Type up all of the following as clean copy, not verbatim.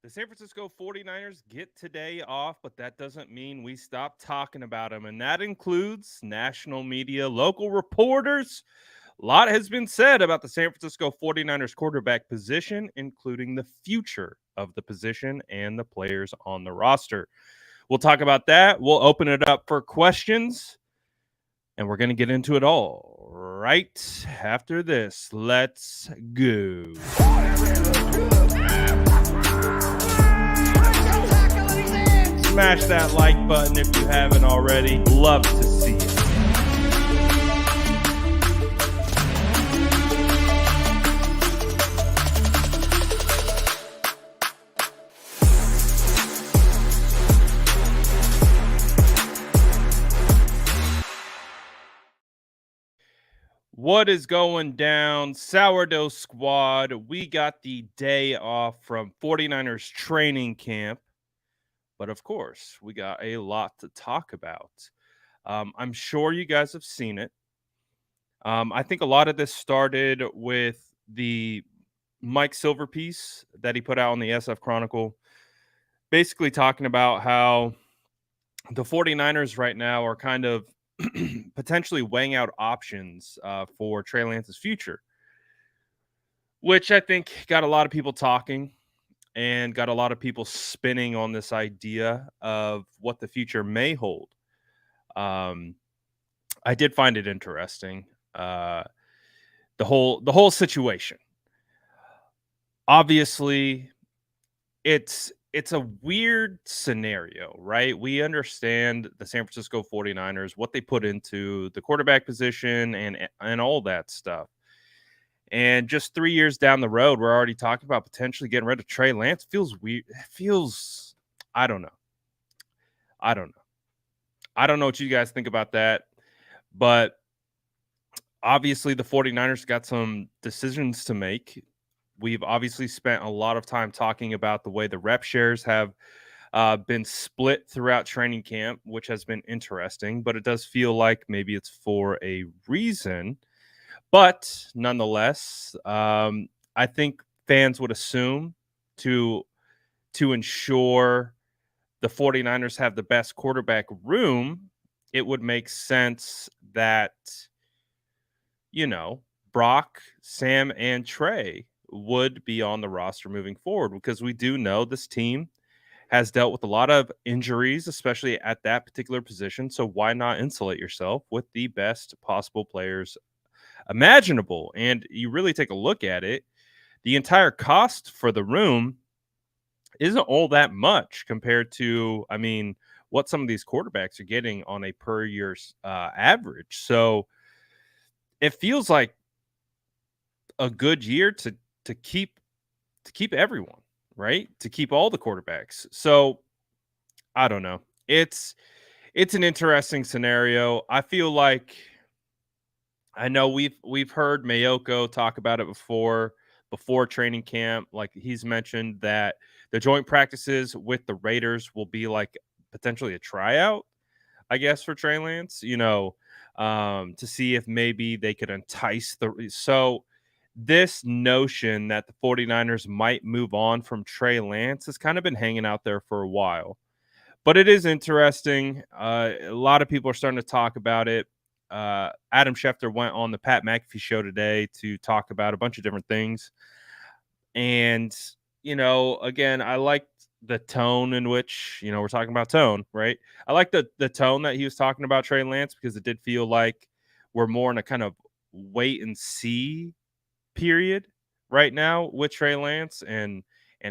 The San Francisco 49ers get today off, but that doesn't mean we stop talking about them. And that includes national media, local reporters. A lot has been said about the San Francisco 49ers quarterback position, including the future of the position and the players on the roster. We'll talk about that. We'll open it up for questions, and we're going to get into it all right after this. Let's go. Smash that like button if you haven't already. Love to see it. What is going down, Sourdough Squad? We got the day off from 49ers training camp. But of course, we got a lot to talk about. I'm sure you guys have seen it. I think a lot of this started with the Mike Silver piece that he put out on the SF Chronicle, basically talking about how the 49ers right now are kind of potentially weighing out options for Trey Lance's future, which I think got a lot of people talking and got a lot of people spinning on this idea of what the future may hold. Um, I did find it interesting, the whole situation. Obviously, it's a weird scenario, right? We understand the San Francisco 49ers, what they put into the quarterback position and all that stuff. And just 3 years down the road, we're already talking about potentially getting rid of Trey Lance. Feels weird. It feels, I don't know. I don't know. I don't know what you guys think about that, but obviously the 49ers got some decisions to make. We've obviously spent a lot of time talking about the way the rep shares have been split throughout training camp, which has been interesting, but it does feel like maybe it's for a reason. But nonetheless, I think fans would assume to ensure the 49ers have the best quarterback room, it would make sense that, Brock, Sam, and Trey would be on the roster moving forward, because we do know this team has dealt with a lot of injuries, especially at that particular position. So why not insulate yourself with the best possible players imaginable? And you really take a look at it, the entire cost for the room isn't all that much compared to, what some of these quarterbacks are getting on a per year average. So it feels like a good year to keep everyone, right? To keep all the quarterbacks. So I don't know. It's an interesting scenario. I feel like, I know we've heard Mayoko talk about it before training camp. Like, he's mentioned that the joint practices with the Raiders will be like potentially a tryout, I guess, for Trey Lance, to see if maybe they could entice so this notion that the 49ers might move on from Trey Lance has kind of been hanging out there for a while. But it is interesting. A lot of people are starting to talk about it. Adam Schefter went on the Pat McAfee show today to talk about a bunch of different things. And, again, I liked the tone in which, we're talking about tone, right? I like the tone that he was talking about Trey Lance, because it did feel like we're more in a kind of wait and see period right now with Trey Lance and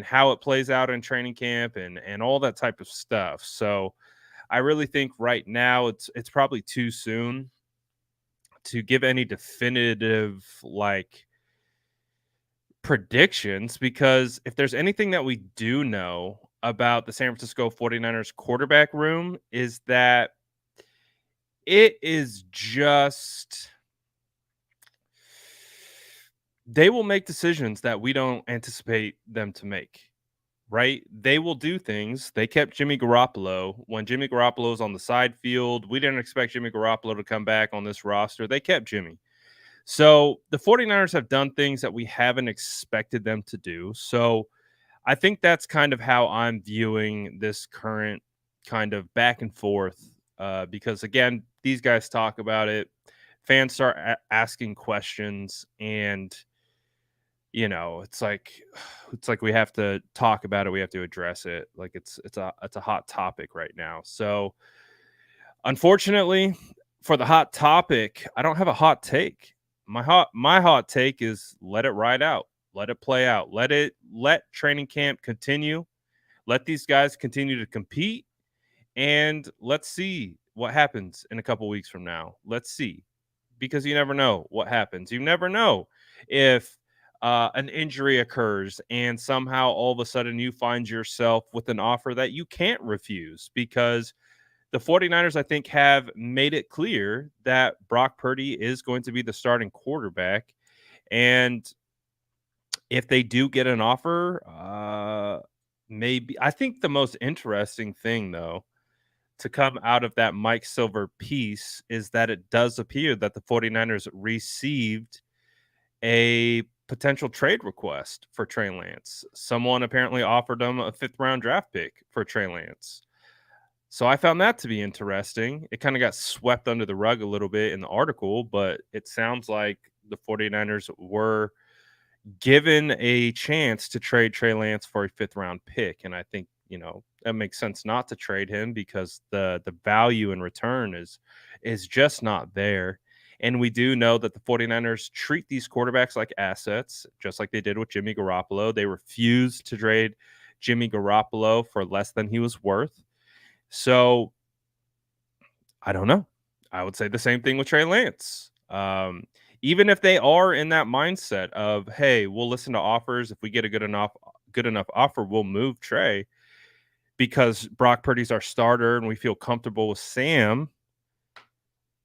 how it plays out in training camp and all that type of stuff. So I really think right now it's probably too soon to give any definitive predictions, because if there's anything that we do know about the San Francisco 49ers quarterback room, is that it is just, they will make decisions that we don't anticipate them to make, right? They will do things. They kept Jimmy Garoppolo when Jimmy Garoppolo was on the side field. We didn't expect Jimmy Garoppolo to come back on this roster. They kept Jimmy. So the 49ers have done things that we haven't expected them to do. So I think that's kind of how I'm viewing this current kind of back and forth, because again, these guys talk about it, fans start asking questions, and it's like it's like we have to talk about it, we have to address it. Like it's a hot topic right now. So unfortunately, for the hot topic, I don't have a hot take. My hot take is let it ride out. Let it play out. Let training camp continue. Let these guys continue to compete, and let's see what happens in a couple weeks from now. Let's see, because you never know what happens. You never know if an injury occurs and somehow all of a sudden you find yourself with an offer that you can't refuse, because the 49ers, I think, have made it clear that Brock Purdy is going to be the starting quarterback. And if they do get an offer, maybe I think the most interesting thing, though, to come out of that Mike Silver piece is that it does appear that the 49ers received a potential trade request for Trey Lance. Someone apparently offered them a 5th-round draft pick for Trey Lance. So I found that to be interesting. It kind of got swept under the rug a little bit in the article, but it sounds like the 49ers were given a chance to trade Trey Lance for a 5th-round pick. And I think, that makes sense not to trade him, because the value in return is just not there. And we do know that the 49ers treat these quarterbacks like assets, just like they did with Jimmy Garoppolo. They refused to trade Jimmy Garoppolo for less than he was worth. So I don't know. I would say the same thing with Trey Lance. Even if they are in that mindset of, hey, we'll listen to offers. If we get a good enough offer, we'll move Trey, because Brock Purdy's our starter and we feel comfortable with Sam,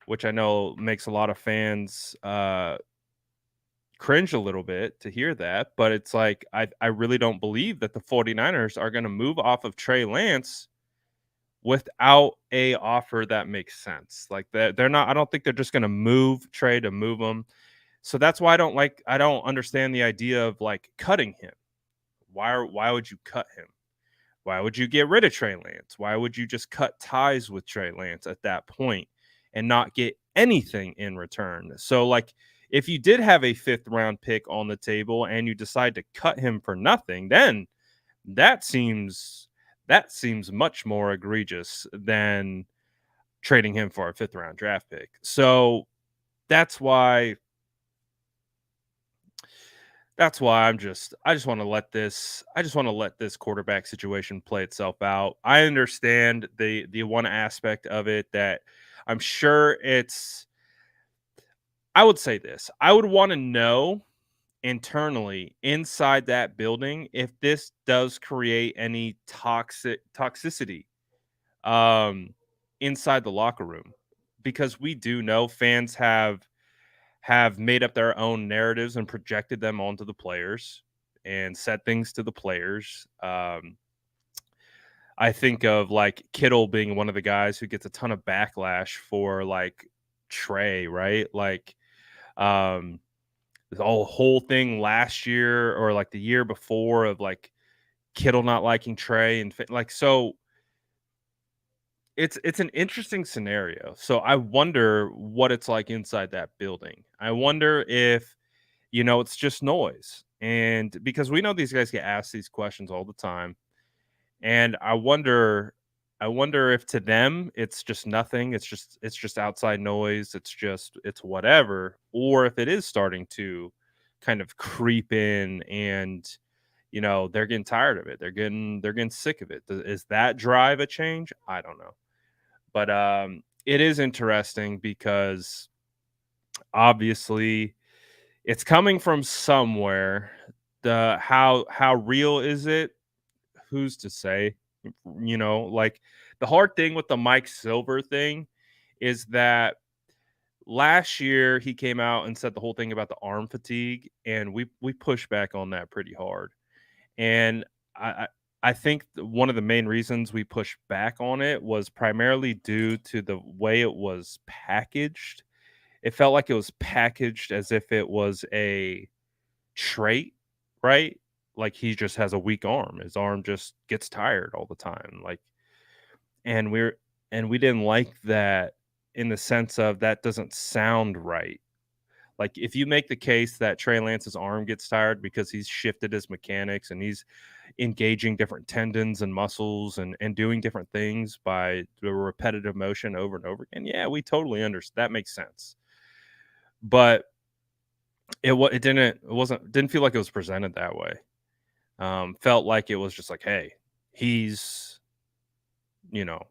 which I know makes a lot of fans cringe a little bit to hear that. But it's like, I really don't believe that the 49ers are going to move off of Trey Lance without a offer that makes sense. Like they're not. I don't think they're just going to move Trey to move him. So that's why I don't understand the idea of like cutting him. Why would you cut him? Why would you get rid of Trey Lance? Why would you just cut ties with Trey Lance at that point and not get anything in return? So like, if you did have a 5th-round pick on the table and you decide to cut him for nothing, then that seems much more egregious than trading him for a 5th-round draft pick. So that's why I just want to let this quarterback situation play itself out. I understand the one aspect of it that I'm sure I would say this. I would want to know internally inside that building if this does create any toxicity um inside the locker room, because we do know fans have made up their own narratives and projected them onto the players and said things to the players. I think of like Kittle being one of the guys who gets a ton of backlash for like Trey, right? Like um the whole thing last year or like the year before of like Kittle not liking Trey and like, so it's an interesting scenario. So I wonder what it's like inside that building. I wonder if it's just noise. And because we know these guys get asked these questions all the time. And I wonder if to them it's just nothing. It's just outside noise. It's whatever. Or if it is starting to kind of creep in, and they're getting tired of it. They're getting sick of it. Is that drive a change? I don't know. But it is interesting because obviously it's coming from somewhere. The how real is it? Who's to say? Like the hard thing with the Mike Silver thing is that last year he came out and said the whole thing about the arm fatigue, and we pushed back on that pretty hard. And I I I think one of the main reasons we pushed back on it was primarily due to the way it was packaged. It felt like it was packaged as if it was a trait, right? like he just has a weak arm. His arm just gets tired all the time. Like, and we didn't like that in the sense of that doesn't sound right. Like if you make the case that Trey Lance's arm gets tired because he's shifted his mechanics and he's engaging different tendons and muscles and doing different things by the repetitive motion over and over again, yeah, we totally understand. That makes sense. But it didn't feel like it was presented that way. Felt like it was just like, hey, he's you know,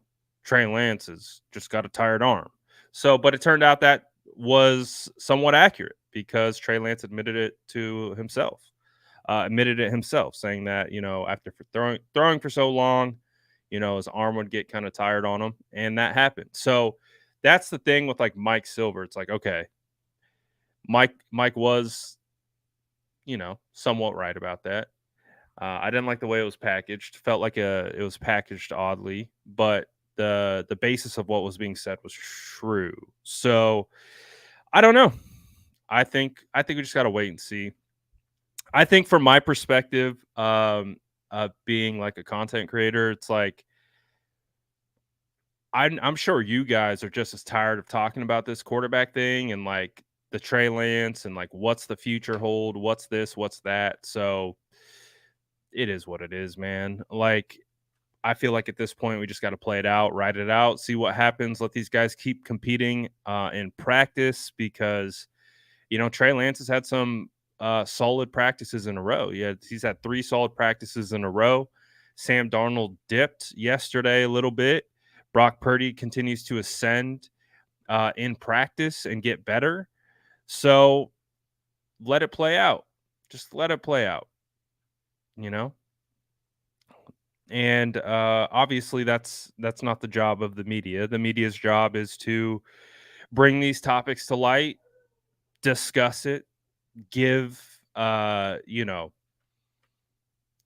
Trey Lance has just got a tired arm. So, but it turned out that was somewhat accurate because Trey Lance admitted it himself, saying that after throwing for so long, his arm would get kind of tired on him, and that happened. So that's the thing with like Mike Silver. It's like, okay, Mike was somewhat right about that. I didn't like the way it was packaged. Felt like it was packaged oddly, but the basis of what was being said was true. So I don't know. I think we just gotta wait and see. I think from my perspective, being like a content creator, it's like I'm sure you guys are just as tired of talking about this quarterback thing and like the Trey Lance and like what's the future hold, what's this, what's that. So it is what it is, man. Like I feel like at this point we just got to play it out, ride it out, see what happens. Let these guys keep competing in practice because Trey Lance has had some solid practices in a row. He's had 3 solid practices in a row. Sam Darnold dipped yesterday a little bit. Brock Purdy continues to ascend in practice and get better. So let it play out. Just let it play out. You know. And obviously that's not the job of the media. The media's job is to bring these topics to light, discuss it, give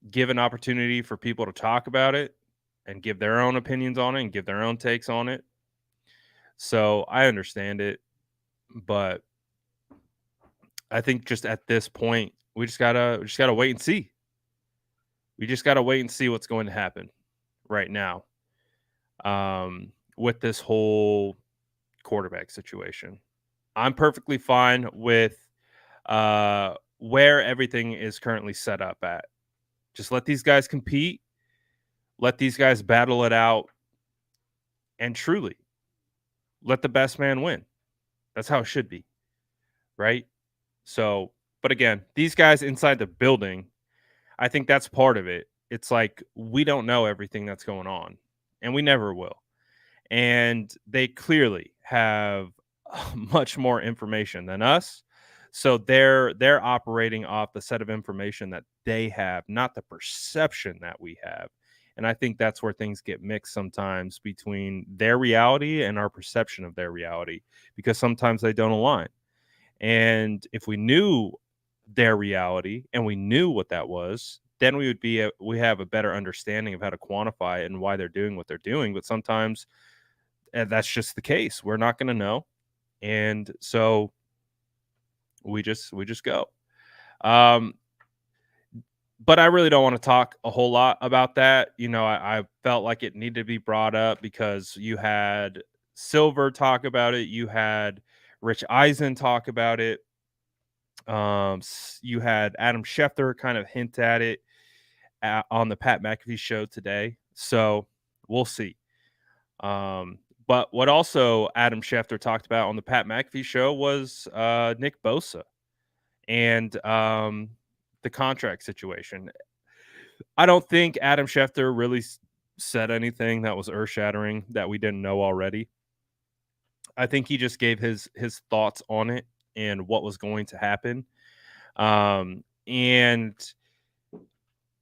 give an opportunity for people to talk about it and give their own opinions on it and give their own takes on it. So I understand it, but I think just at this point we just gotta wait and see. We just gotta wait and see what's going to happen right now with this whole quarterback situation. I'm perfectly fine with where everything is currently set up at. Just let these guys compete, let these guys battle it out, and truly let the best man win. That's how it should be, right? So, but again, these guys inside the building, I think that's part of it. It's like we don't know everything that's going on, and we never will. And they clearly have much more information than us. So they're operating off the set of information that they have, not the perception that we have. And I think that's where things get mixed sometimes between their reality and our perception of their reality, because sometimes they don't align. And if we knew their reality and we knew what that was, then we have a better understanding of how to quantify it and why they're doing what they're doing. But sometimes that's just the case. We're not going to know, and so we just go. Um, but I really don't want to talk a whole lot about that. I felt like it needed to be brought up because you had Silver talk about it, you had Rich Eisen talk about it, you had Adam Schefter kind of hint at it on the Pat McAfee show today. So we'll see. But what also Adam Schefter talked about on the Pat McAfee show was Nick Bosa and the contract situation. I don't think Adam Schefter really said anything that was earth shattering that we didn't know already. I think he just gave his thoughts on it and what was going to happen. And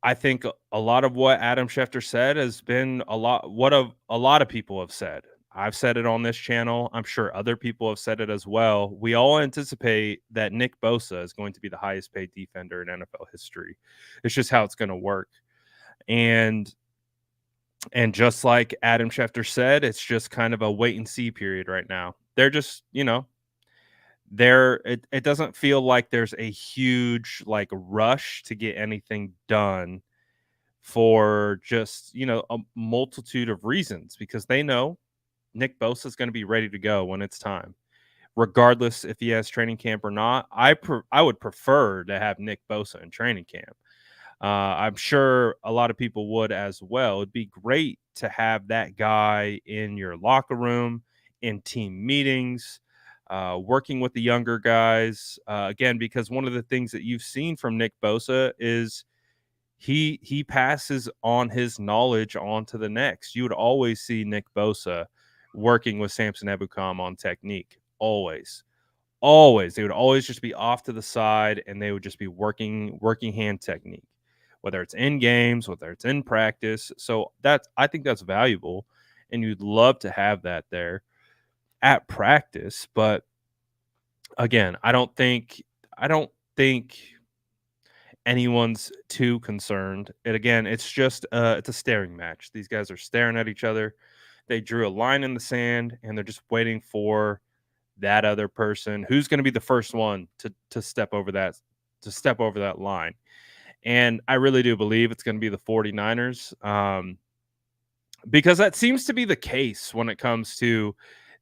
I think a lot of what Adam Schefter said has been a lot of people have said. I've said it on this channel. I'm sure other people have said it as well. We all anticipate that Nick Bosa is going to be the highest paid defender in NFL history. It's just how it's going to work. And just like Adam Schefter said, it's just kind of a wait and see period right now. They're just, it doesn't feel like there's a huge like rush to get anything done for just, a multitude of reasons because they know Nick Bosa is going to be ready to go when it's time. Regardless if he has training camp or not, I would prefer to have Nick Bosa in training camp. I'm sure a lot of people would as well. It'd be great to have that guy in your locker room, in team meetings, working with the younger guys. Again, because one of the things that you've seen from Nick Bosa is he passes on his knowledge on to the next. You would always see Nick Bosa working with Samson Ebukam on technique. Always. Always. They would always just be off to the side and they would just be working hand technique, whether it's in games, whether it's in practice. So I think that's valuable. And you'd love to have that there at practice. But again, I don't think anyone's too concerned. And again, it's just it's a staring match. These guys are staring at each other. They drew a line in the sand and they're just waiting for that other person who's going to be the first one to step over that line. And I really do believe it's going to be the 49ers, because that seems to be the case when it comes to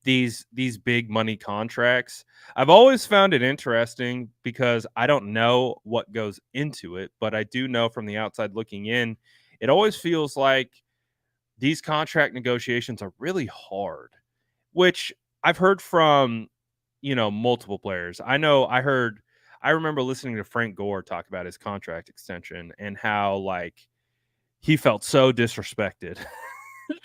these big money contracts. I've always found it interesting because I don't know what goes into it, but I do know from the outside looking in, it always feels like these contract negotiations are really hard, which I've heard from, multiple players. I remember listening to Frank Gore talk about his contract extension and how like he felt so disrespected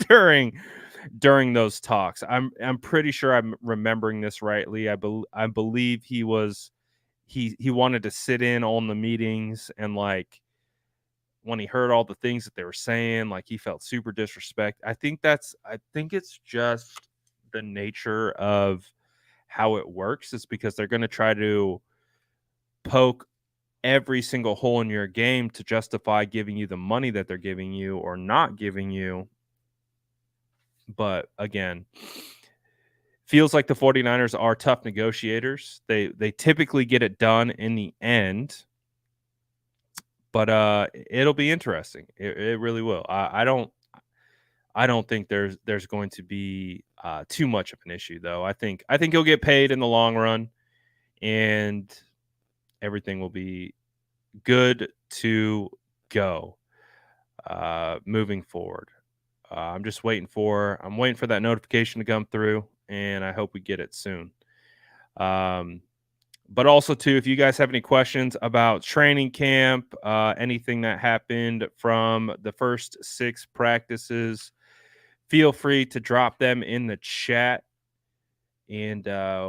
during those talks. I'm pretty sure I'm remembering this rightly. I believe he wanted to sit in on the meetings and like when he heard all the things that they were saying, like he felt super disrespect. I think it's just the nature of how it works is because they're going to try to poke every single hole in your game to justify giving you the money that they're giving you or not giving you. But again, feels like the 49ers are tough negotiators. They typically get it done in the end. But it'll be interesting. It really will. I don't think there's going to be too much of an issue though. I think he'll get paid in the long run and everything will be good to go moving forward. I'm waiting for that notification to come through, and I hope we get it soon. But also too, if you guys have any questions about training camp, anything that happened from the first 6 practices, feel free to drop them in the chat, and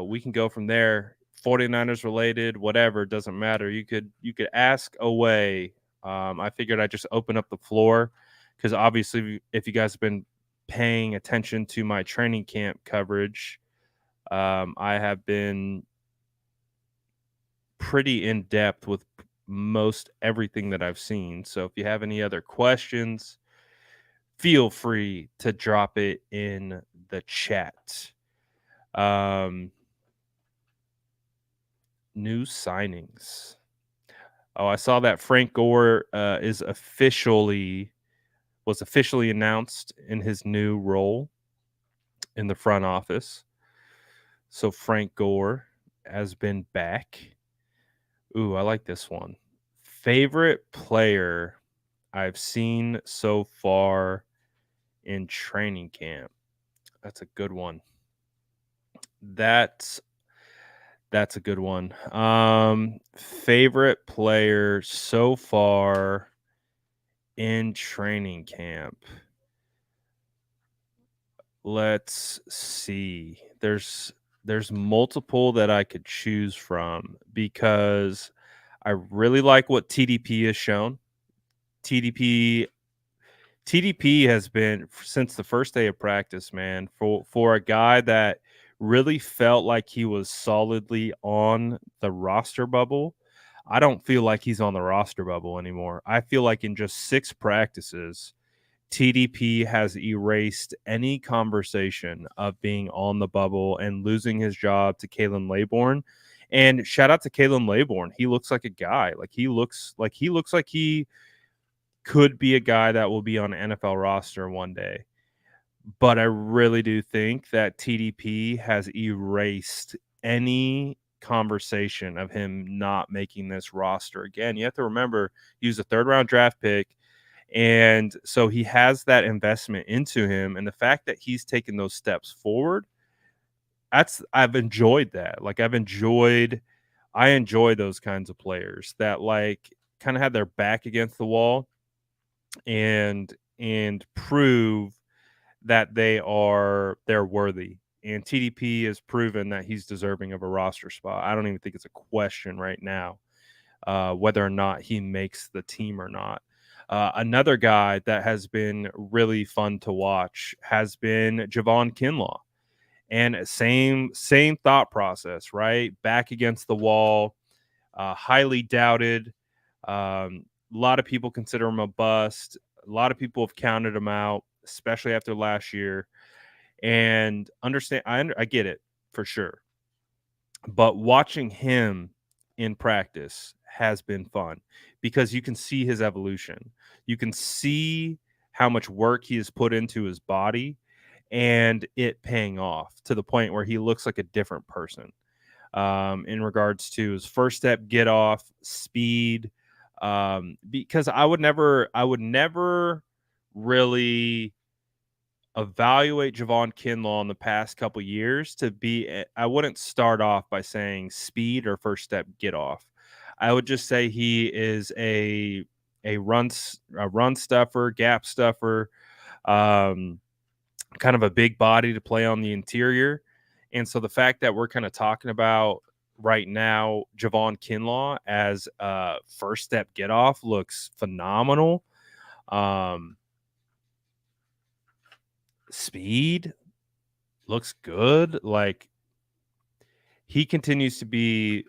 we can go from there. 49ers related, whatever, doesn't matter. You could ask away. I figured I'd just open up the floor because obviously if you guys have been paying attention to my training camp coverage, I have been pretty in depth with most everything that I've seen. So if you have any other questions, feel free to drop it in the chat. New signings. Oh, I saw that Frank Gore was officially announced in his new role in the front office. So Frank Gore has been back. Ooh, I like this one. Favorite player I've seen so far in training camp. That's a good one. That's a good one. Favorite player so far in training camp. Let's see. There's multiple that I could choose from because I really like what TDP has shown. TDP has been since the first day of practice, man, for a guy that really felt like he was solidly on the roster bubble. I don't feel like he's on the roster bubble anymore. I feel like in just 6 practices, TDP has erased any conversation of being on the bubble and losing his job to Kalen Laybourne. And shout out to Kalen Laybourne. He looks like a guy. He looks like he could be a guy that will be on an NFL roster one day. But I really do think that TDP has erased any conversation of him not making this roster again. You have to remember he was a 3rd-round draft pick. And so he has that investment into him. And the fact that he's taken those steps forward, I've enjoyed that. I enjoy those kinds of players that kind of had their back against the wall and prove that they're worthy. And TDP has proven that he's deserving of a roster spot. I don't even think it's a question right now whether or not he makes the team or not. Another guy that has been really fun to watch has been Javon Kinlaw. And same thought process, right? Back against the wall, highly doubted. A lot of people consider him a bust. A lot of people have counted him out, especially after last year. And I get it for sure. But watching him in practice has been fun because you can see his evolution. You can see how much work he has put into his body and it paying off to the point where he looks like a different person in regards to his first step, get off, speed. Because I would never really evaluate Javon Kinlaw in the past couple years I wouldn't start off by saying speed or first step get off. I would just say he is a run stuffer, gap stuffer, kind of a big body to play on the interior. And so the fact that we're kind of talking about right now Javon Kinlaw as a first step get off looks phenomenal. Speed looks good. He continues to be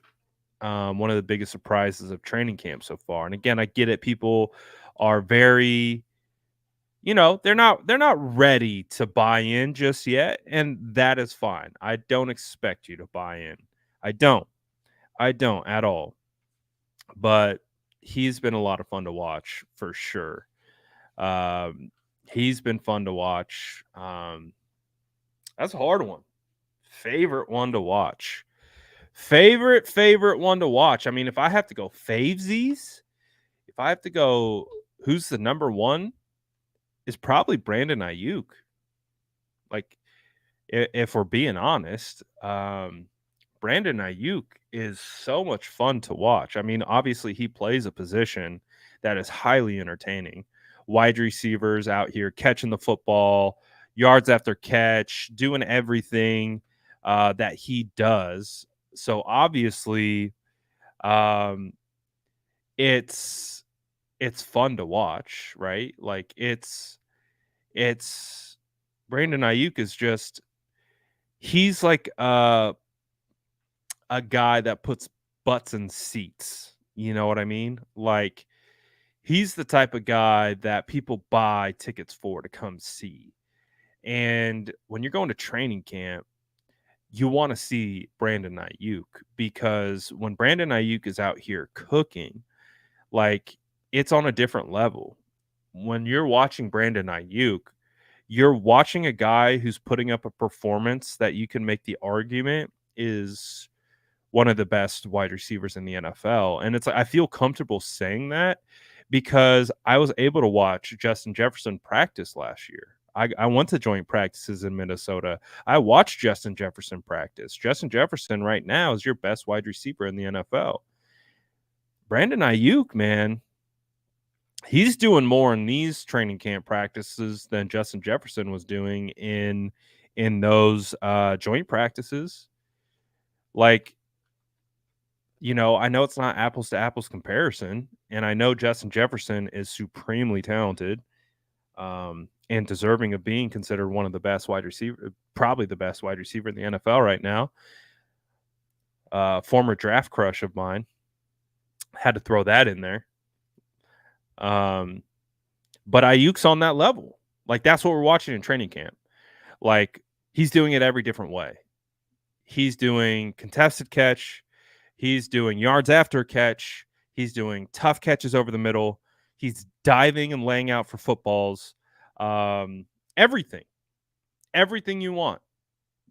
one of the biggest surprises of training camp so far. And again, I get it. People are very, they're not ready to buy in just yet, and that is fine. I don't expect you to buy in. I don't at all. But he's been a lot of fun to watch for sure. He's been fun to watch. That's a hard one. Favorite one to watch. Favorite one to watch. I mean, if I have to go favesies, if I have to go who's the number one, is probably Brandon Ayuk. If we're being honest, Brandon Ayuk is so much fun to watch. I mean, obviously he plays a position that is highly entertaining. Wide receivers out here catching the football, yards after catch, doing everything that he does. So obviously, it's fun to watch, right? It's Brandon Ayuk is just he's like a guy that puts butts in seats. You know what I mean? He's the type of guy that people buy tickets for to come see. And when you're going to training camp, you want to see Brandon Ayuk because when Brandon Ayuk is out here cooking, it's on a different level. When you're watching Brandon Ayuk, you're watching a guy who's putting up a performance that you can make the argument is one of the best wide receivers in the NFL. And I feel comfortable saying that because I was able to watch Justin Jefferson practice last year. I went to joint practices in Minnesota. I watched Justin Jefferson practice. Justin Jefferson right now is your best wide receiver in the NFL. Brandon Ayuk, man, he's doing more in these training camp practices than Justin Jefferson was doing in those joint practices. I know it's not apples to apples comparison, and I know Justin Jefferson is supremely talented and deserving of being considered one of the best wide receiver, probably the best wide receiver in the NFL right now. Former draft crush of mine. Had to throw that in there. But Ayuk's on that level. Like, that's what we're watching in training camp. Like, he's doing it every different way. He's doing contested catch. He's doing yards after catch. He's doing tough catches over the middle. He's diving and laying out for footballs. Um, everything. Everything you want.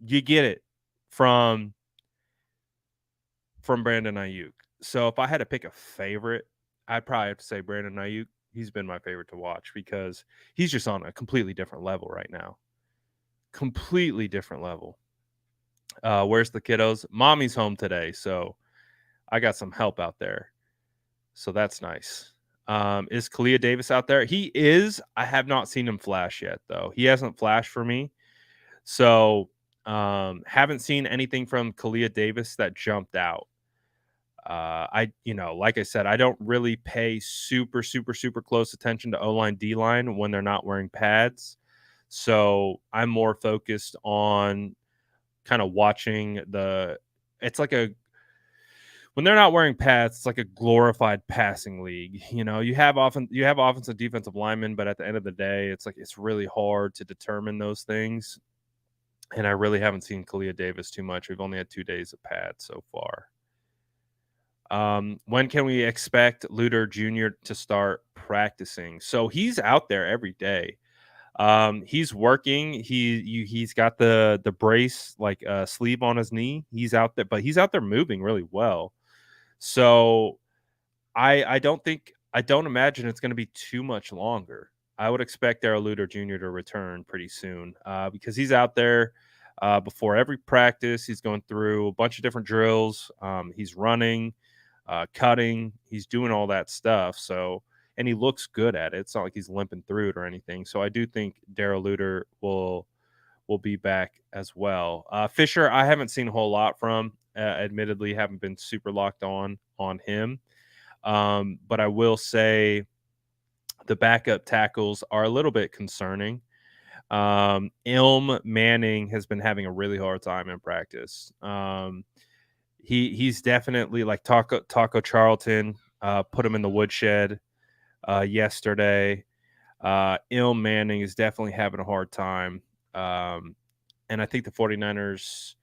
You get it from Brandon Ayuk. So if I had to pick a favorite, I'd probably have to say Brandon Ayuk. He's been my favorite to watch because he's just on a completely different level right now. Completely different level. Where's the kiddos? Mommy's home today, so I got some help out there. So that's nice. Is Kalia Davis out there? He is. I have not seen him flash yet, though. He hasn't flashed for me. So haven't seen anything from Kalia Davis that jumped out. Like I said, I don't really pay super close attention to O-line, D-line when they're not wearing pads. So I'm more focused on kind of watching it's like when they're not wearing pads, it's like a glorified passing league. You have offensive, defensive linemen, but at the end of the day, it's like it's really hard to determine those things. And I really haven't seen Kalia Davis too much. We've only had 2 days of pads so far. When can we expect Luter Jr. to start practicing? So he's out there every day. He's working. He's got the brace, like sleeve on his knee. He's out there, but he's out there moving really well. So I don't imagine it's going to be too much longer. I would expect Darrell Luter Jr. to return pretty soon because he's out there before every practice. He's going through a bunch of different drills. He's running, cutting. He's doing all that stuff. So, and he looks good at it. It's not like he's limping through it or anything. So I do think Darrell Luter will be back as well. Fisher, I haven't seen a whole lot from. Admittedly, haven't been super locked on him. But I will say the backup tackles are a little bit concerning. Ilm Manning has been having a really hard time in practice. He's definitely like Taco Charlton put him in the woodshed yesterday. Ilm Manning is definitely having a hard time. And I think the 49ers,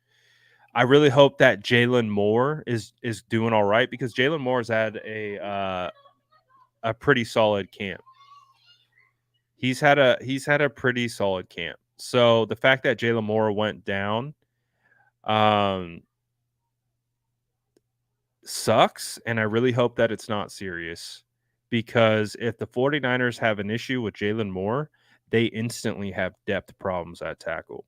I really hope that Jalen Moore is doing all right because Jalen Moore has had a pretty solid camp. He's had a pretty solid camp. So the fact that Jalen Moore went down sucks, and I really hope that it's not serious because if the 49ers have an issue with Jalen Moore, they instantly have depth problems at tackle.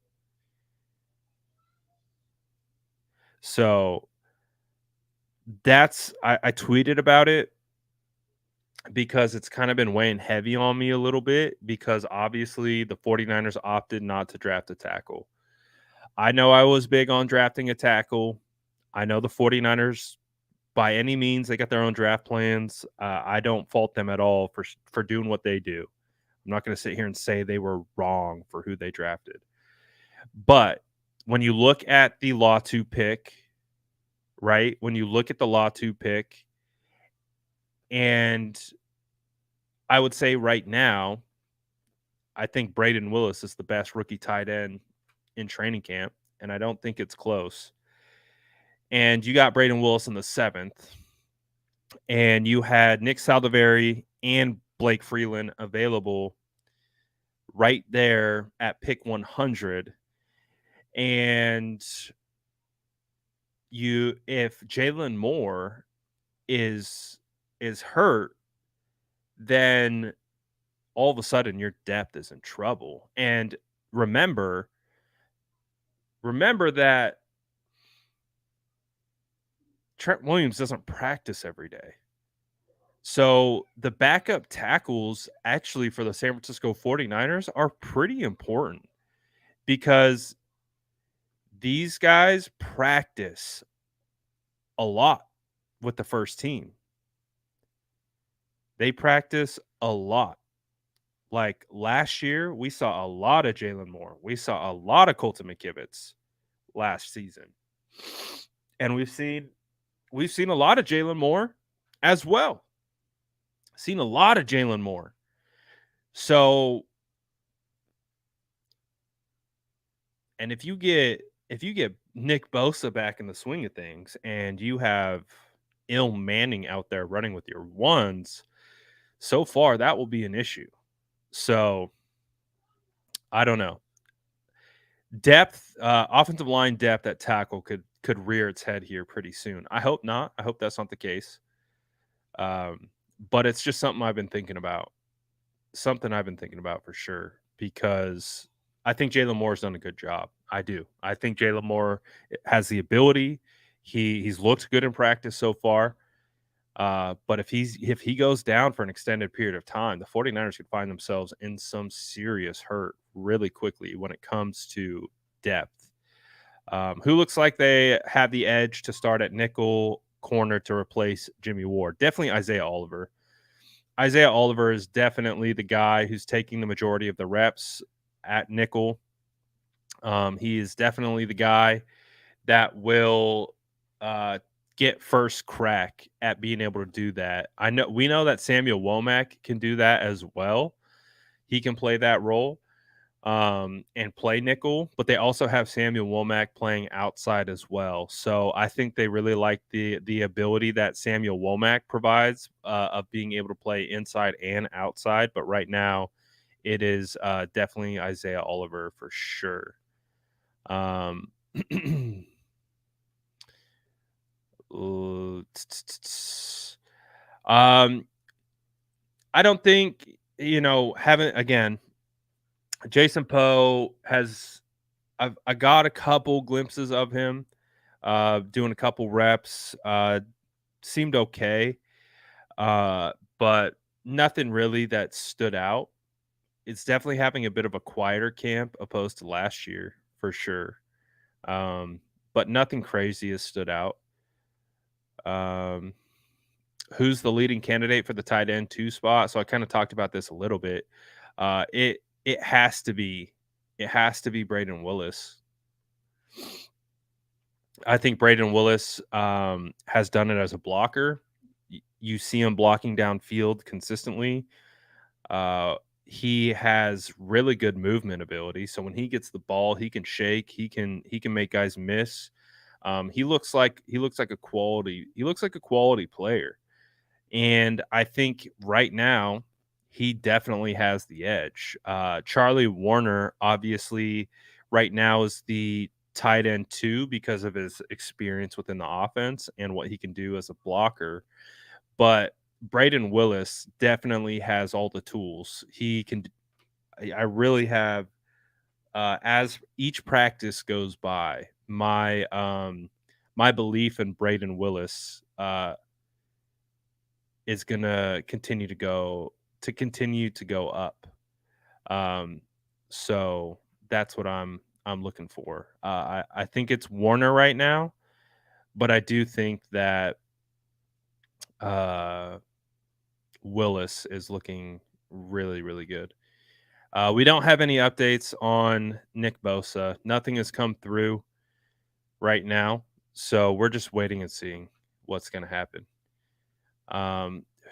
So I tweeted about it because it's kind of been weighing heavy on me a little bit because obviously the 49ers opted not to draft a tackle. I know I was big on drafting a tackle. I know the 49ers, by any means, they got their own draft plans. I don't fault them at all for doing what they do. I'm not going to sit here and say they were wrong for who they drafted. But when you look at the Law 2 pick, right? When you look at the Law 2 pick, and I would say right now, I think Braden Willis is the best rookie tight end in training camp, and I don't think it's close. And you got Braden Willis in the 7th, and you had Nick Saldiveri and Blake Freeland available right there at pick 100. And if Jalen Moore is hurt, then all of a sudden your depth is in trouble. And remember that Trent Williams doesn't practice every day. So the backup tackles actually for the San Francisco 49ers are pretty important because these guys practice a lot with the first team. They practice a lot. Like last year, we saw a lot of Jalen Moore. We saw a lot of Colton McKivitz last season. And we've seen a lot of Jalen Moore as well. Seen a lot of Jalen Moore. So, and if you get Nick Bosa back in the swing of things, and you have Il Manning out there running with your ones, so far that will be an issue. So I don't know. Depth, offensive line depth at tackle could rear its head here pretty soon. I hope not. I hope that's not the case. Um, but it's just something I've been thinking about. Something I've been thinking about for sure because I think Jalen Moore's done a good job. I do. I think Jalen Moore has the ability. He's looked good in practice so far. But if he goes down for an extended period of time, the 49ers could find themselves in some serious hurt really quickly when it comes to depth. Who looks like they have the edge to start at nickel corner to replace Jimmy Ward? Definitely Isaiah Oliver. Isaiah Oliver is definitely the guy who's taking the majority of the reps at nickel. He is definitely the guy that will get first crack at being able to do that. We know that Samuel Womack can do that as well. He can play that role and play nickel, but they also have Samuel Womack playing outside as well. So I think they really like the ability that Samuel Womack provides of being able to play inside and outside. But right now, it is definitely Isaiah Oliver for sure. Um, um, I don't think having again. Jason Poe has I got a couple glimpses of him doing a couple reps. Seemed okay, but nothing really that stood out. It's definitely having a bit of a quieter camp opposed to last year for sure. But nothing crazy has stood out. Um, who's the leading candidate for the tight end 2 spot? So I kind of talked about this a little bit. It has to be Braden Willis. I think Braden Willis has done it as a blocker. You see him blocking downfield consistently. He has really good movement ability. So when he gets the ball, he can shake. He can make guys miss. He looks like a quality player. And I think right now he definitely has the edge. Charlie Warner, obviously, right now is the tight end 2 because of his experience within the offense and what he can do as a blocker. But Braden Willis definitely has all the tools. He can. I really have. As each practice goes by, my belief in Braden Willis is gonna continue to go up. Um, so that's what I'm looking for. I think it's Warner right now, but I do think that uh, Willis is looking really, really good. We don't have any updates on Nick Bosa. Nothing has come through right now, so we're just waiting and seeing what's going to happen.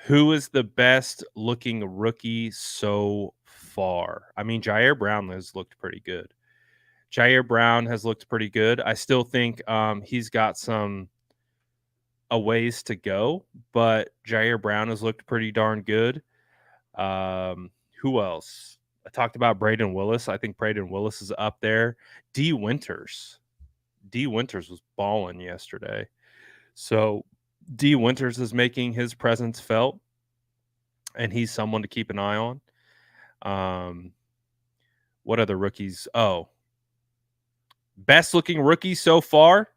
Who is the best looking rookie so far? I mean, Jair Brown has looked pretty good. Jair Brown has looked pretty good. I still think he's got some a ways to go, but Jair Brown has looked pretty darn good. Who else? I talked about Braden Willis. I think Braden Willis is up there. D Winters. D Winters was balling yesterday. So D Winters is making his presence felt, and he's someone to keep an eye on. What other rookies? Oh, best looking rookie so far?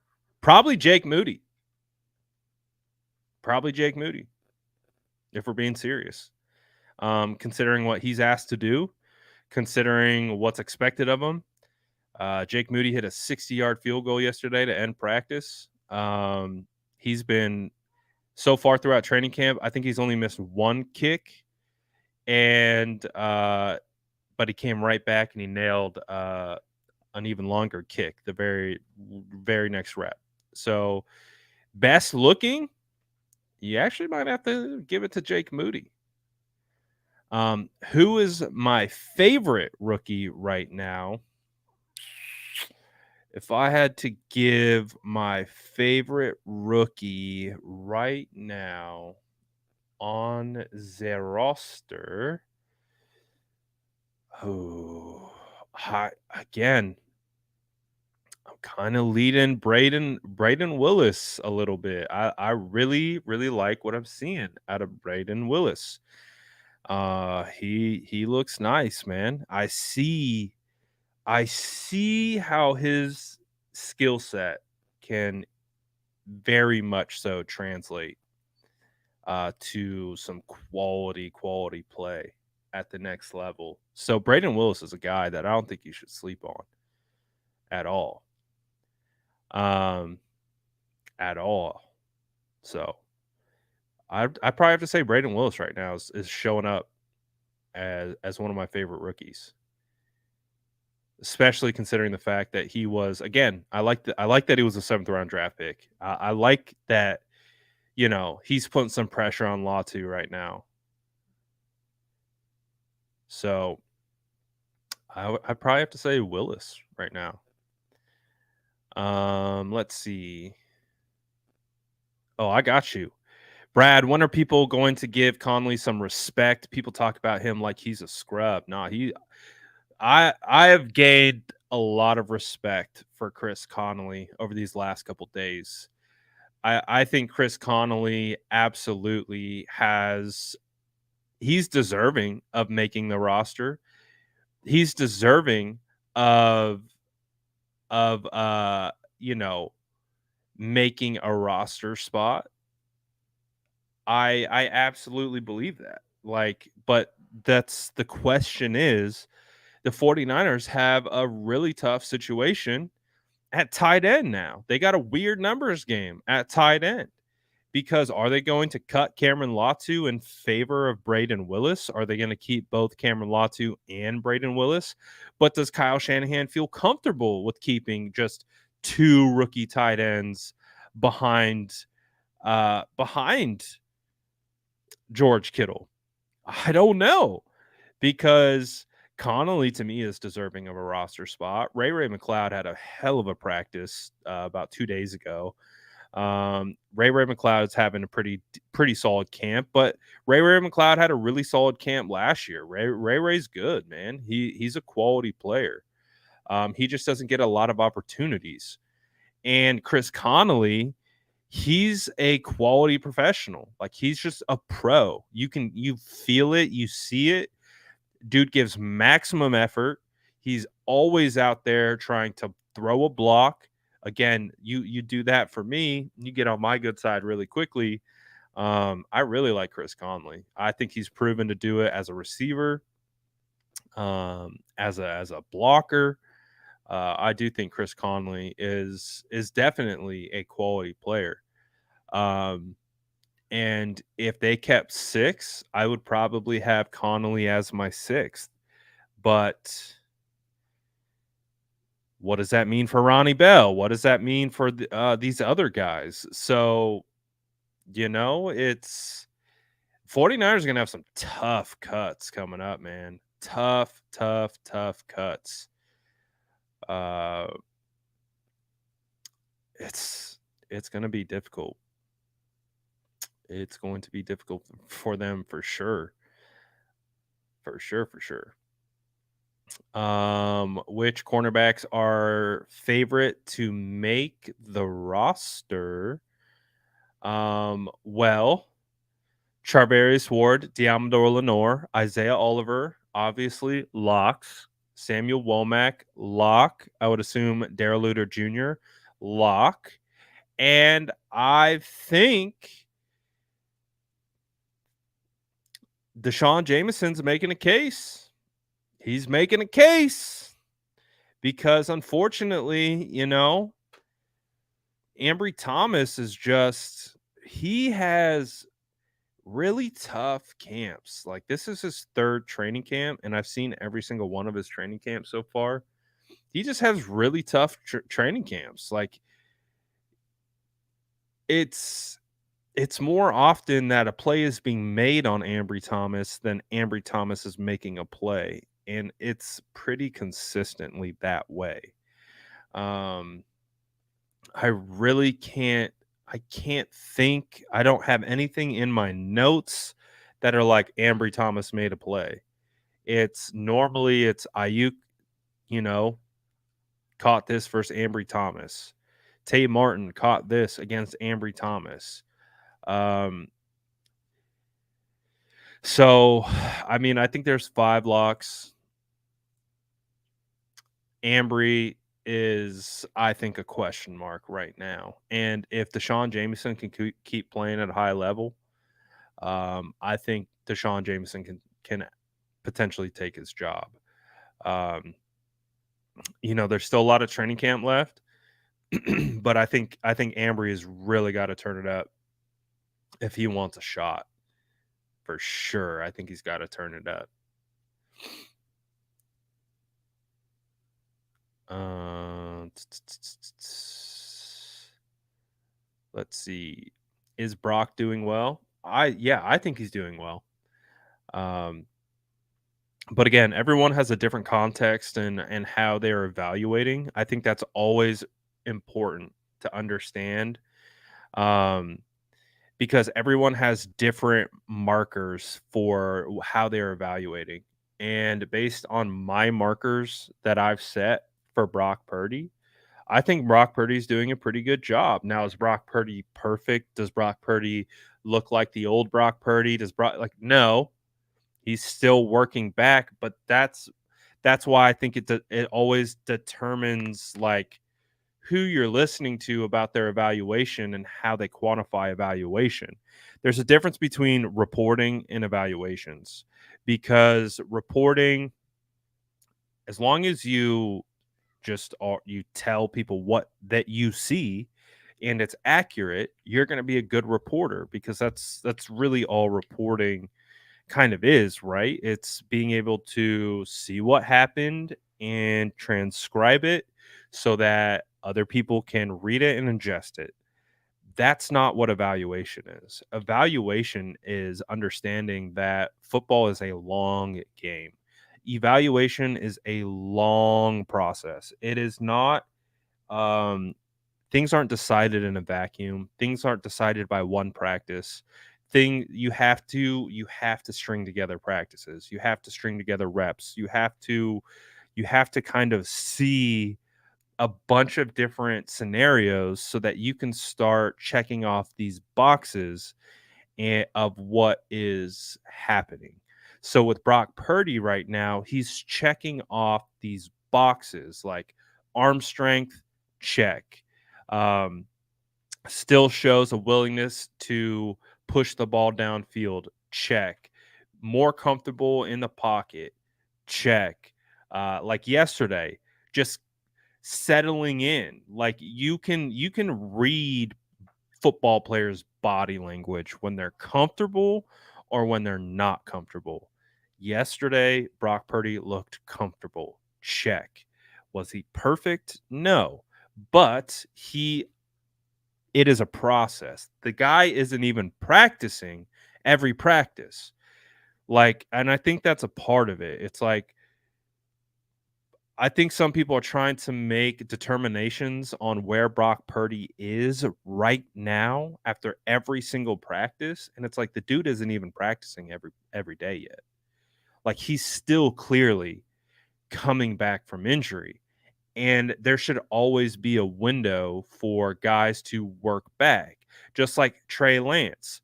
Probably Jake Moody. Probably Jake Moody, if we're being serious. Considering what he's asked to do, considering what's expected of him. Jake Moody hit a 60-yard field goal yesterday to end practice. He's been so far throughout training camp, I think he's only missed one kick, but he came right back and he nailed an even longer kick the very, very next rep. So best looking, you actually might have to give it to Jake Moody. Who is my favorite rookie right now? If I had to give my favorite rookie right now on the roster, oh, again, I'm kind of leading Braden Willis a little bit. I really really like what I'm seeing out of Braden Willis. He looks nice, man. I see how his skill set can very much so translate to some quality play at the next level. So Braden Willis is a guy that I don't think you should sleep on at all. Um, at all. So I probably have to say Braden Willis right now is showing up as one of my favorite rookies, especially considering the fact that he was again. I like that he was a 7th round draft pick. I like that he's putting some pressure on Latu right now. So I probably have to say Willis right now. Let's see. Oh, I got you. Brad, when are people going to give Conley some respect? People talk about him like he's a scrub. Nah, I have gained a lot of respect for Chris Connolly over these last couple days. I think Chris Connolly absolutely he's deserving of making the roster. He's deserving of of uh you know making a roster spot. I absolutely believe that. Like, but that's the question is the 49ers have a really tough situation at tight end now. They got a weird numbers game at tight end. Because are they going to cut Cameron Latu in favor of Braden Willis? Are they going to keep both Cameron Latu and Braden Willis? But does Kyle Shanahan feel comfortable with keeping just 2 rookie tight ends behind George Kittle? I don't know, because Connolly to me is deserving of a roster spot. Ray McLeod had a hell of a practice about 2 days ago. Ray McLeod's having a pretty solid camp, but Ray McLeod had a really solid camp last year. Ray's good, man. He's a quality player. He just doesn't get a lot of opportunities. And Chris Connolly, he's a quality professional. Like, he's just a pro. You feel it, you see it. Dude gives maximum effort. He's always out there trying to throw a block. Again, you do that for me, you get on my good side really quickly. I really like Chris Conley. I think he's proven to do it as a receiver, as a blocker. I do think Chris Conley is definitely a quality player. Um, and if they kept 6, I would probably have Connolly as my 6th. But what does that mean for Ronnie Bell? What does that mean for these other guys? So, it's 49ers are going to have some tough cuts coming up, man. Tough cuts. Uh, it's going to be difficult. It's going to be difficult for them for sure. For sure. Which cornerbacks are favorite to make the roster? Well, Charvarius Ward, Diamador Lenore, Isaiah Oliver, obviously locks. Samuel Womack, lock. I would assume Darrell Luter Jr., lock. And I think Deshaun Jameson's making a case. He's making a case because, unfortunately, Ambry Thomas he has really tough camps. Like, this is his 3rd training camp, and I've seen every single one of his training camps so far. He just has really tough training camps. Like, it's it's more often that a play is being made on Ambry Thomas than Ambry Thomas is making a play, and it's pretty consistently that way. Um, I really can't think. I don't have anything in my notes that are like Ambry Thomas made a play. It's Ayuk, you know, caught this versus Ambry Thomas. Tay Martin caught this against Ambry Thomas. Um, so, I mean, I think there's 5 locks. Ambry is, I think, a question mark right now. And if Deshaun Jameson can keep playing at a high level, I think Deshaun Jameson can potentially take his job. Um, there's still a lot of training camp left, but I think Ambry has really got to turn it up if he wants a shot for sure. I think he's got to turn it up. Let's see. Is Brock doing well? I think he's doing well. Um, but again, everyone has a different context and how they're evaluating. I think that's always important to understand. Um, because everyone has different markers for how they're evaluating. And based on my markers that I've set for Brock Purdy, I think Brock Purdy's doing a pretty good job. Now, is Brock Purdy perfect? Does Brock Purdy look like the old Brock Purdy? Does Brock no? He's still working back, but that's why I think it always determines like who you're listening to about their evaluation and how they quantify evaluation. There's a difference between reporting and evaluations because reporting, as long as you tell people what that you see and it's accurate, you're going to be a good reporter because that's really all reporting kind of is, right? It's being able to see what happened and transcribe it so that other people can read it and ingest it. That's not what evaluation is. Evaluation is understanding that football is a long game. Evaluation is a long process. It is not um things aren't decided in a vacuum. Things aren't decided by one practice. You have to string together practices. You have to string together reps. You have to kind of see a bunch of different scenarios so that you can start checking off these boxes of what is happening. So with Brock Purdy right now, he's checking off these boxes like arm strength, check. Um, Still shows a willingness to push the ball downfield, check. More comfortable in the pocket, check. Like yesterday, just settling in. Like you can read football players' body language when they're comfortable or when they're not comfortable. Yesterday, Brock Purdy looked comfortable. Check. Was he perfect? No. But it is a process. The guy isn't even practicing every practice. Like, and I think that's a part of it. It's like I think some people are trying to make determinations on where Brock Purdy is right now after every single practice, and it's like the dude isn't even practicing every day yet. Like he's still clearly coming back from injury, and there should always be a window for guys to work back, just like Trey Lance.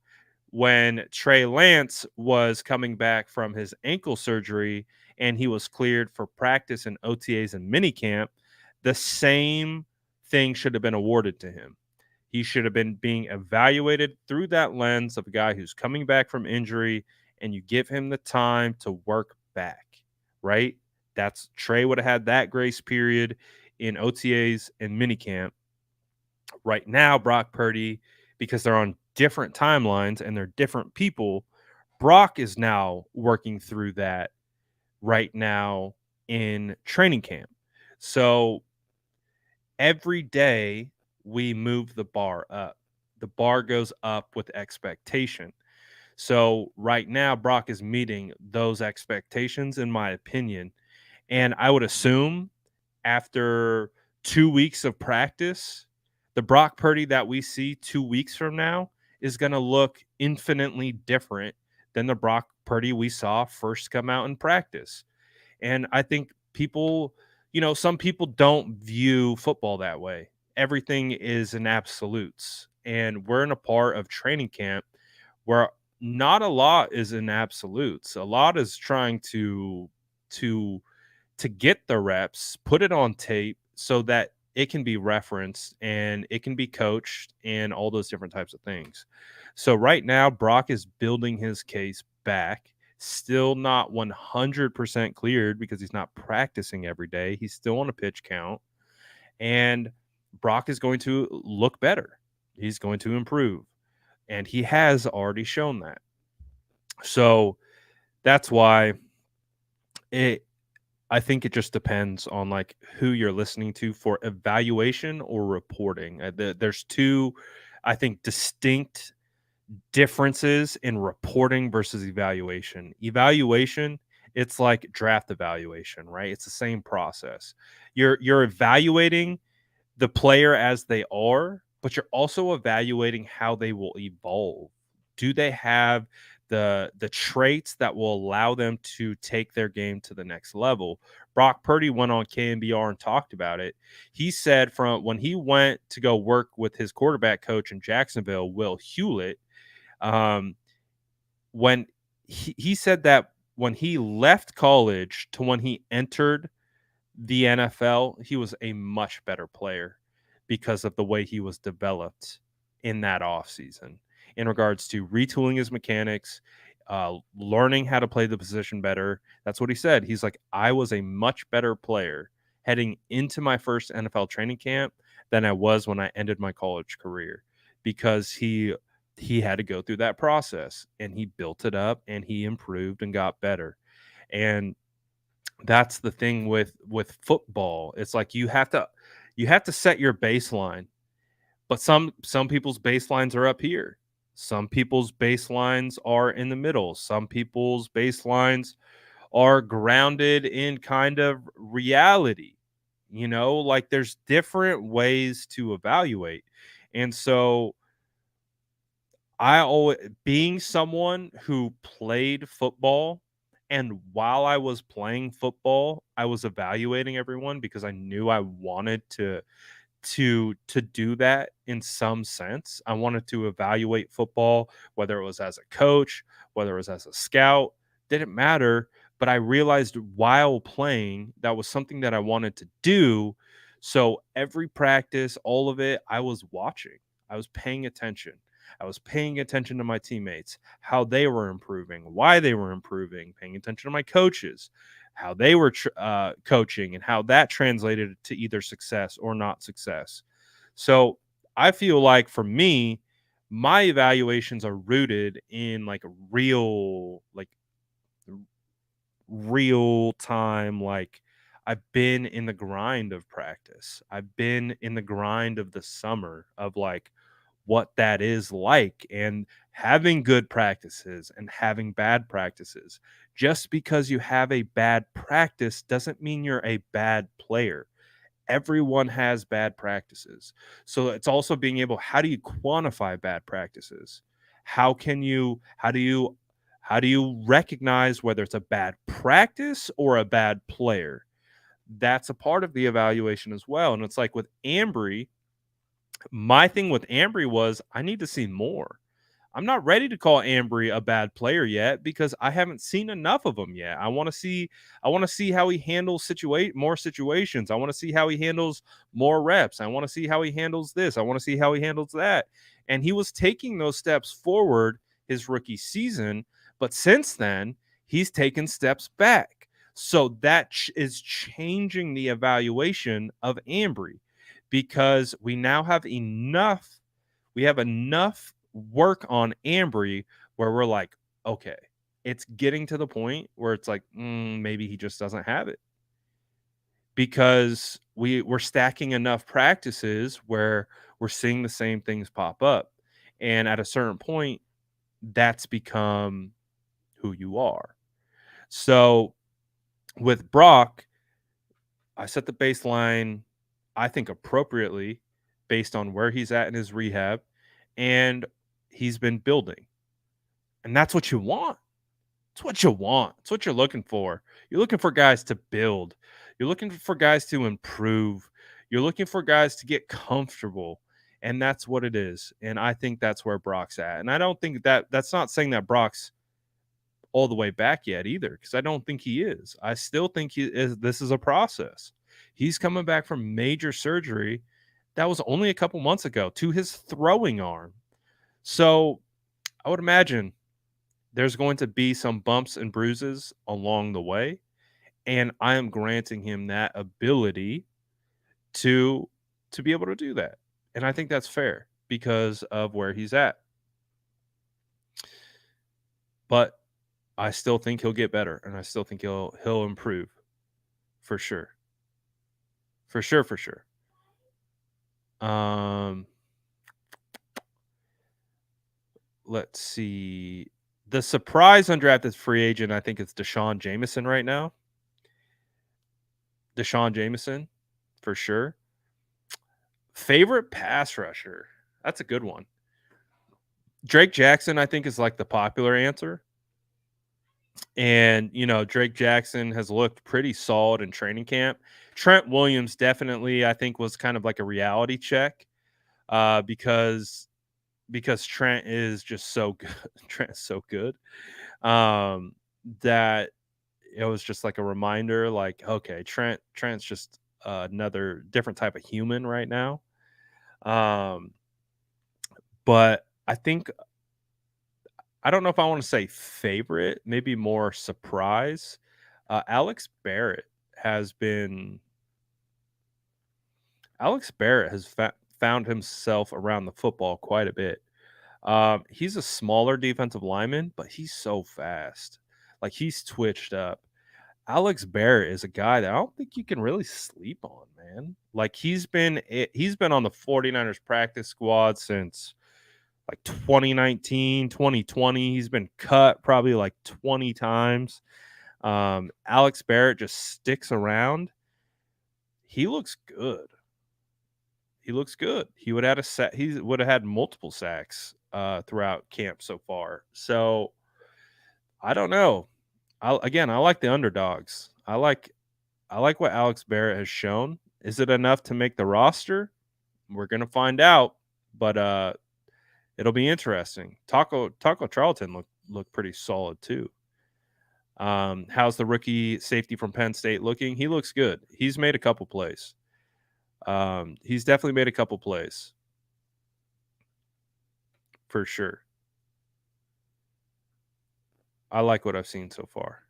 When Trey Lance was coming back from his ankle surgery and he was cleared for practice and OTAs and minicamp, the same thing should have been awarded to him. He should have been being evaluated through that lens of a guy who's coming back from injury, and you give him the time to work back, right? That's Trey would have had that grace period in OTAs and minicamp. Right now, Brock Purdy, because they're on different timelines and they're different people, Brock is now working through that right now in training camp. So every day we move the bar up. the bar goes up with expectation. So right now, Brock is meeting those expectations, in my opinion. And I would assume after 2 weeks of practice, the Brock Purdy that we see 2 weeks from now is going to look infinitely different than the Brock Purdy we saw first come out in practice. And I think people, some people don't view football that way. Everything is in absolutes. And we're in a part of training camp where not a lot is in absolutes. A lot is trying to get the reps, put it on tape so that it can be referenced and it can be coached and all those different types of things. So right now, Brock is building his case back. Still not 100% cleared because he's not practicing every day. He's still on a pitch count. And Brock is going to look better. He's going to improve. And he has already shown that. So that's why I think it just depends on like who you're listening to for evaluation or reporting. There's two, I think, distinct differences in reporting versus evaluation. Evaluation, it's like draft evaluation, right? It's the same process. You're evaluating the player as they are, but you're also evaluating how they will evolve. Do they have the traits that will allow them to take their game to the next level? Brock Purdy went on KNBR and talked about it. He said from when he went to go work with his quarterback coach in Jacksonville, Will Hewlett, when he said that when he left college to when he entered the NFL, he was a much better player because of the way he was developed in that offseason in regards to retooling his mechanics, learning how to play the position better. That's what he said. He's like, I was a much better player heading into my first NFL training camp than I was when I ended my college career because he had to go through that process and he built it up and he improved and got better. And that's the thing with football. It's like you have to set your baseline. But some people's baselines are up here. Some people's baselines are in the middle. Some people's baselines are grounded in kind of reality. Like there's different ways to evaluate. And so I always, being someone who played football, and while I was playing football, I was evaluating everyone because I knew I wanted to do that in some sense. I wanted to evaluate football, whether it was as a coach, whether it was as a scout, didn't matter. But I realized while playing that was something that I wanted to do. So every practice, all of it, I was watching. I was paying attention. I was paying attention to my teammates, how they were improving, why they were improving, paying attention to my coaches, how they were coaching, and how that translated to either success or not success. So I feel like for me, my evaluations are rooted in like real time. Like I've been in the grind of practice. I've been in the grind of the summer of like what that is like and having good practices and having bad practices. Just because you have a bad practice doesn't mean you're a bad player. Everyone has bad practices. So it's also being able, how do you quantify bad practices? How do you recognize whether it's a bad practice or a bad player? That's a part of the evaluation as well. And it's like with Ambry, my thing with Ambry was I need to see more. I'm not ready to call Ambry a bad player yet because I haven't seen enough of him yet. I want to see how he handles more situations. I want to see how he handles more reps. I want to see how he handles this. I want to see how he handles that. And he was taking those steps forward his rookie season, but since then, he's taken steps back. So that is changing the evaluation of Ambry because we now have enough work on Ambry where we're like, okay, it's getting to the point where it's like, maybe he just doesn't have it because we're stacking enough practices where we're seeing the same things pop up. And at a certain point, that's become who you are. So with Brock, I set the baseline, I think appropriately based on where he's at in his rehab, and he's been building. And that's what you want. It's what you want. It's what you're looking for. You're looking for guys to build. You're looking for guys to improve. You're looking for guys to get comfortable. And that's what it is. And I think that's where Brock's at. And I don't think that's not saying that Brock's all the way back yet either, because I don't think he is. I still think this is a process. He's coming back from major surgery that was only a couple months ago to his throwing arm. So I would imagine there's going to be some bumps and bruises along the way, and I am granting him that ability to be able to do that. And I think that's fair because of where he's at. But I still think he'll get better, and I still think he'll improve for sure. For sure, for sure. Let's see. The surprise undrafted free agent, I think it's Deshaun Jameson right now. Deshaun Jameson, for sure. Favorite pass rusher? That's a good one. Drake Jackson, I think, is like the popular answer. And, Drake Jackson has looked pretty solid in training camp. Trent Williams definitely, I think, was kind of like a reality check because Trent is just so good. Trent's so good that it was just like a reminder, like, okay, Trent's just another different type of human right now. But I think I don't know if I want to say favorite, maybe more surprise. Alex Barrett has found himself around the football quite a bit. He's a smaller defensive lineman, but he's so fast. Like, he's twitched up. Alex Barrett is a guy that I don't think you can really sleep on, man. Like, he's been on the 49ers practice squad since like 2019, 2020. He's been cut probably like 20 times. Alex Barrett just sticks around. He looks good. He looks good. He would have had multiple sacks throughout camp so far. So I don't know. I like the underdogs. I like what Alex Barrett has shown. Is it enough to make the roster? We're gonna find out. But it'll be interesting. Taco Charlton looked pretty solid too. How's the rookie safety from Penn State looking? He looks good. He's made a couple plays. He's definitely made a couple plays for sure. I like what I've seen so far.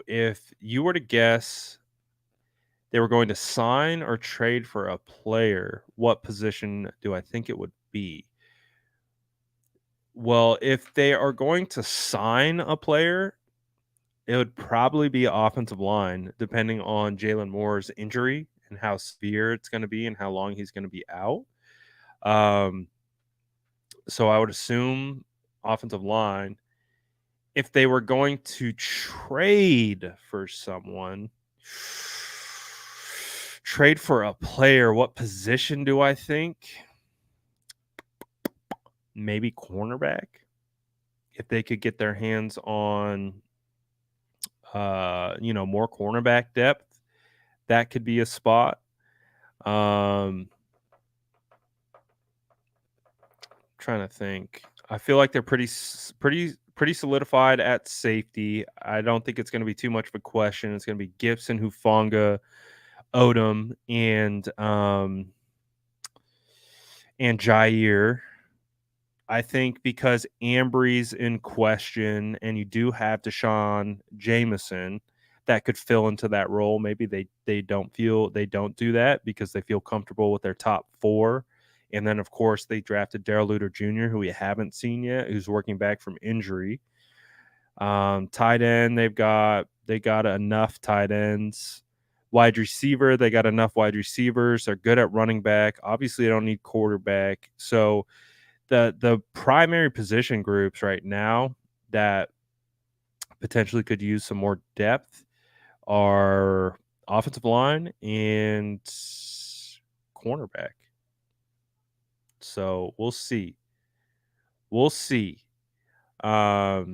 If you were to guess they were going to sign or trade for a player, what position do I think it would be? Well, if they are going to sign a player, it would probably be offensive line, depending on Jalen Moore's injury and how severe it's going to be and how long he's going to be out. So I would assume offensive line. If they were going to trade for someone, trade for a player, what position do I think? Maybe cornerback. If they could get their hands on more cornerback depth, that could be a spot. Trying to think. I feel like they're pretty solidified at safety. I don't think it's going to be too much of a question. It's going to be Gibson, Hufanga, Odom, and Jair. I think because Ambry's in question and you do have Deshaun Jameson that could fill into that role. Maybe they don't do that because they feel comfortable with their top four. And then, of course, they drafted Darrell Luter Jr., who we haven't seen yet, who's working back from injury. Tight end, they got enough tight ends. wide receiver. They got enough wide receivers. They're good at running back. Obviously, they don't need quarterback. So the primary position groups right now that potentially could use some more depth are offensive line and cornerback. So we'll see. We'll see. What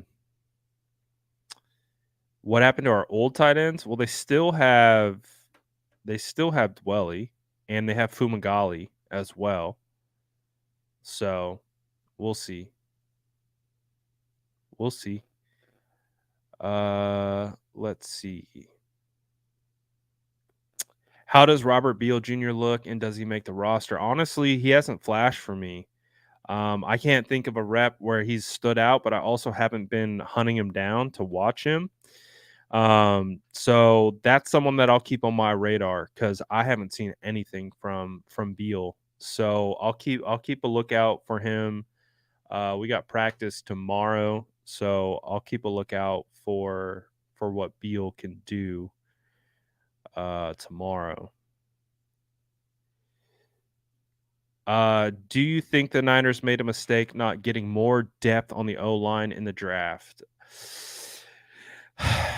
happened to our old tight ends? Well, they still have Dwelly and they have Fumagalli as well. So we'll see. We'll see. Let's see. How does Robert Beal Jr. look, and does he make the roster? Honestly, he hasn't flashed for me. I can't think of a rep where he's stood out, but I also haven't been hunting him down to watch him. So that's someone that I'll keep on my radar because I haven't seen anything from Beal. So I'll keep a lookout for him. We got practice tomorrow, so I'll keep a lookout for what Beal can do tomorrow. Do you think the Niners made a mistake not getting more depth on the O-line in the draft? The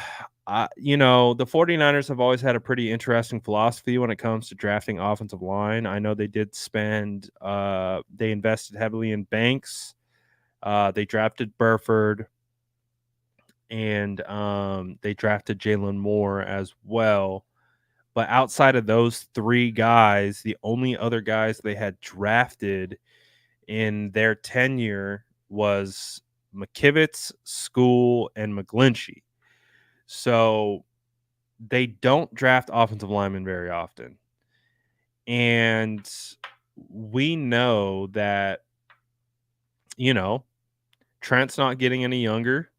49ers have always had a pretty interesting philosophy when it comes to drafting offensive line. I know they did they invested heavily in Banks. They drafted Burford, and they drafted Jalen Moore as well. But outside of those three guys, the only other guys they had drafted in their tenure was McKivitz, School, and McGlinchey. So they don't draft offensive linemen very often. And we know that, Trent's not getting any younger.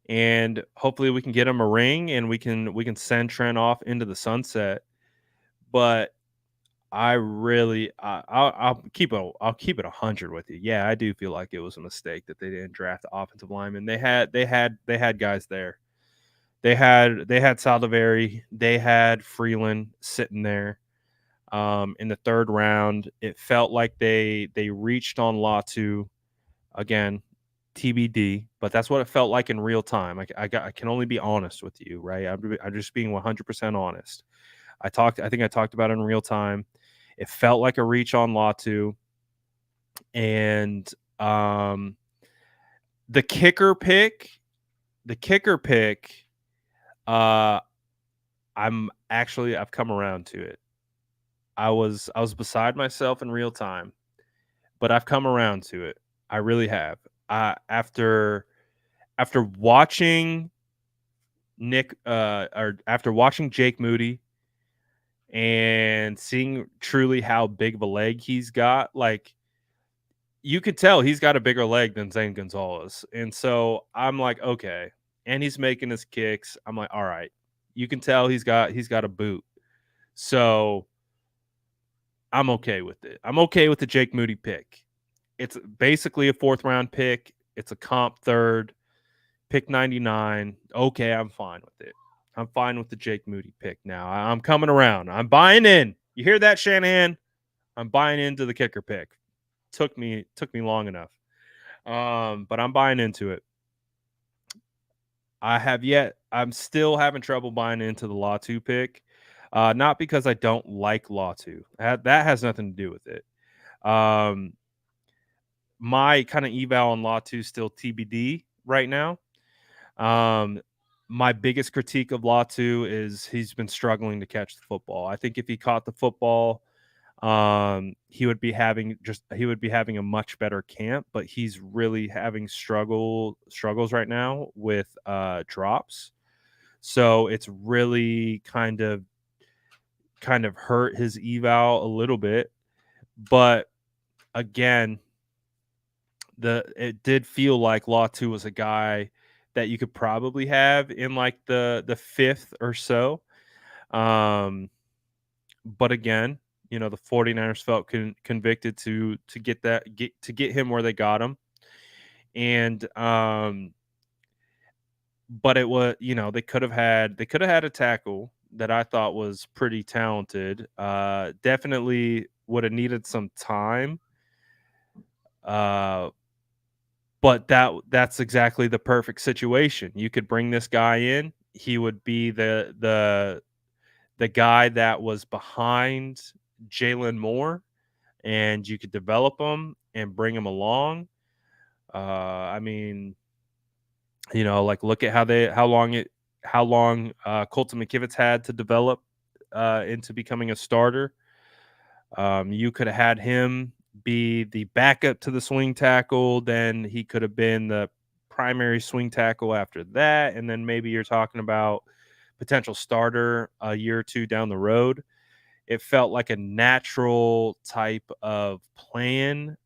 And hopefully we can get him a ring and we can send Trent off into the sunset. But I'll keep it 100 with you. Yeah, I do feel like it was a mistake that they didn't draft the offensive lineman. They had guys there. They had Saldivari, they had Freeland sitting there. In the third round, it felt like they reached on Latu again. TBD, but that's what it felt like in real time. I can only be honest with you, right? I'm just being 100% honest. I think I talked about it in real time. It felt like a reach on Latu, and the kicker pick. I've come around to it. I was beside myself in real time, but I've come around to it. I really have. After watching after watching Jake Moody and seeing truly how big of a leg he's got, like, you could tell he's got a bigger leg than Zane Gonzalez. And so I'm like, okay. And he's making his kicks. I'm like, all right. You can tell he's got a boot. So I'm okay with it. I'm okay with the Jake Moody pick. It's basically a 4th round pick. It's a comp third, pick 99. Okay, I'm fine with it. I'm fine with the Jake Moody pick now. I'm coming around. I'm buying in. You hear that, Shanahan? I'm buying into the kicker pick. Took me long enough. But I'm buying into it. I'm still having trouble buying into the Latu pick. Not because I don't like Latu. That has nothing to do with it. My kind of eval on Latu is still TBD right now. My biggest critique of Latu is he's been struggling to catch the football. I think if he caught the football, he would be having a much better camp, but he's really having struggles right now with drops. So it's really kind of hurt his eval a little bit. But again, it did feel like Latu was a guy that you could probably have in like the 5th or so. But again, the 49ers felt convicted to get him where they got him. And but it was, they could have had a tackle. that I thought was pretty talented. Definitely would have needed some time. Uh, but that's exactly the perfect situation. You could bring this guy in. He would be the guy that was behind Jalen Moore, and you could develop him and bring him along. I mean, like look at how long Colton McKivitz had to develop into becoming a starter. You could have had him be the backup to the swing tackle, then he could have been the primary swing tackle after that, and then maybe you're talking about potential starter a year or two down the road. It felt like a natural type of plan,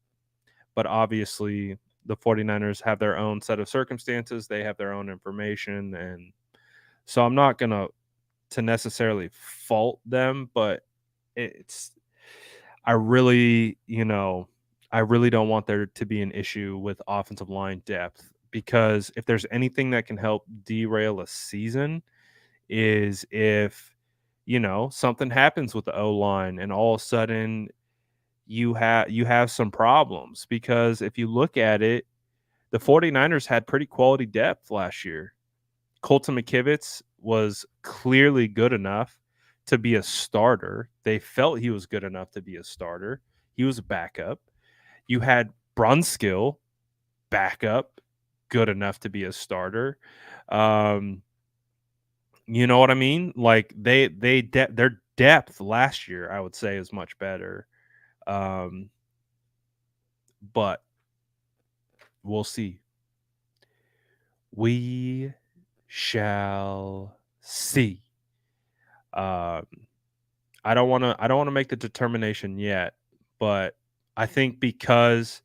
but obviously the 49ers have their own set of circumstances, they have their own information, and so I'm not going to necessarily fault them, but it's I really, I really don't want there to be an issue with offensive line depth, because if there's anything that can help derail a season is if, something happens with the O line and all of a sudden you have some problems, because if you look at it, the 49ers had pretty quality depth last year. Colton McKivitz was clearly good enough to be a starter. They felt he was good enough to be a starter. He was a backup. You had Brunskill, backup, good enough to be a starter. Um, you know what I mean? Like their depth last year, I would say, is much better. Um, but we'll see. We shall see. Um, I don't want to make the determination yet, but I think because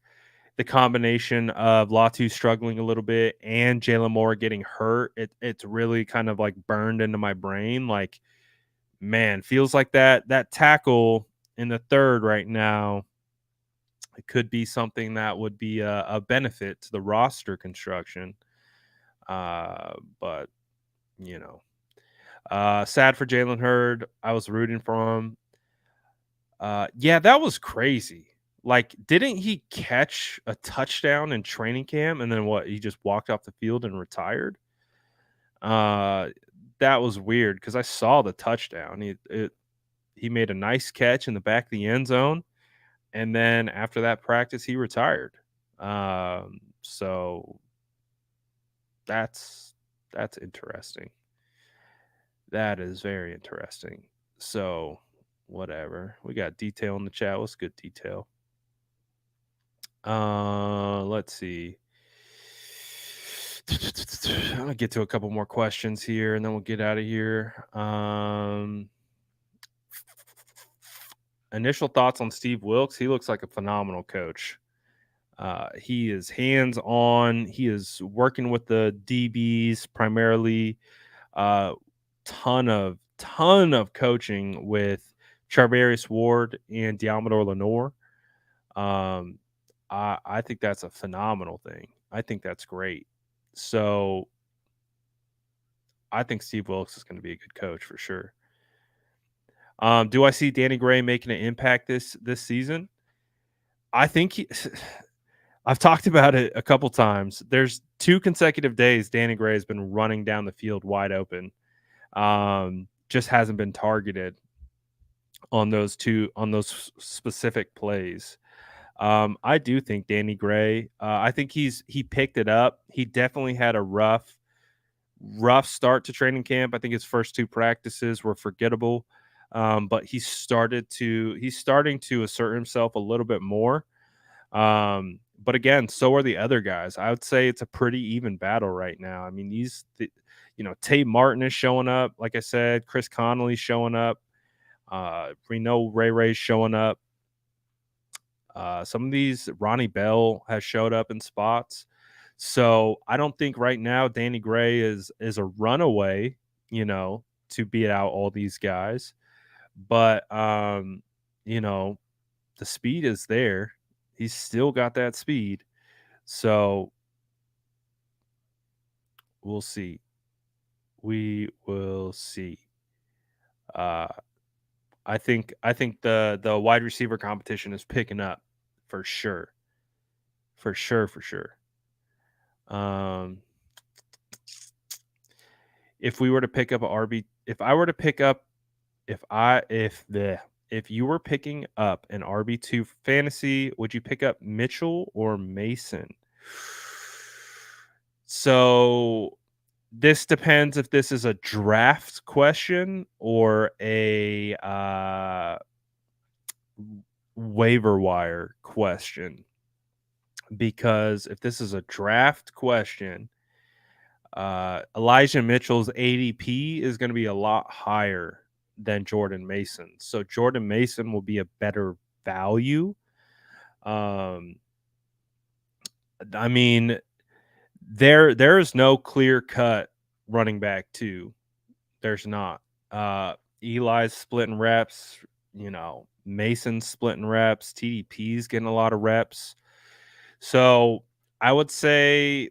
the combination of Latu struggling a little bit and Jalen Moore getting hurt, it's really kind of like burned into my brain. Like, man, feels like that tackle in the third right now, it could be something that would be a benefit to the roster construction. But you know, sad for Jalen Hurd. I was rooting for him. Yeah, that was crazy. Like, didn't he catch a touchdown in training camp and then what? He just walked off the field and retired? Uh, that was weird because I saw the touchdown. He made a nice catch in the back of the end zone, and then after that practice, he retired. So that's interesting. That is very interesting. So whatever. We got detail in the chat. What's good detail? Let's see. I'm gonna get to a couple more questions here, and then we'll get out of here. Initial thoughts on Steve Wilks. He looks like a phenomenal coach. He is hands on. He is working with the DBs primarily. Uh, ton of coaching with Charvarius Ward and Diamador Lenore. Um, I think that's a phenomenal thing. I think that's great. So I think Steve Wilkes is going to be a good coach for sure. Do I see Danny Gray making an impact this season? I think I've talked about it a couple times. There's 2 consecutive days Danny Gray has been running down the field wide open. Just hasn't been targeted on those specific plays. I do think Danny Gray. I think he picked it up. He definitely had a rough start to training camp. I think his first 2 practices were forgettable, but he's starting to assert himself a little bit more. But again, so are the other guys. I would say it's a pretty even battle right now. I mean, Tate Martin is showing up. Like I said, Chris Connolly's showing up. We know Ray's showing up. Some of these, Ronnie Bell has showed up in spots. So I don't think right now Danny Gray is a runaway, to beat out all these guys. But the speed is there. He's still got that speed. So we'll see. We will see. Uh, I think the wide receiver competition is picking up for sure, for sure, for sure. Um, if we were to pick up a RB, if I were to pick up, if you were picking up an RB2 fantasy, would you pick up Mitchell or Mason? So this depends if this is a draft question or a waiver wire question. Because if this is a draft question, Elijah Mitchell's ADP is going to be a lot higher than Jordan Mason. So Jordan Mason will be a better value. Um, I mean, there is no clear cut running back two. There's not. Eli's splitting reps. Mason's splitting reps. TDP's getting a lot of reps. So I would say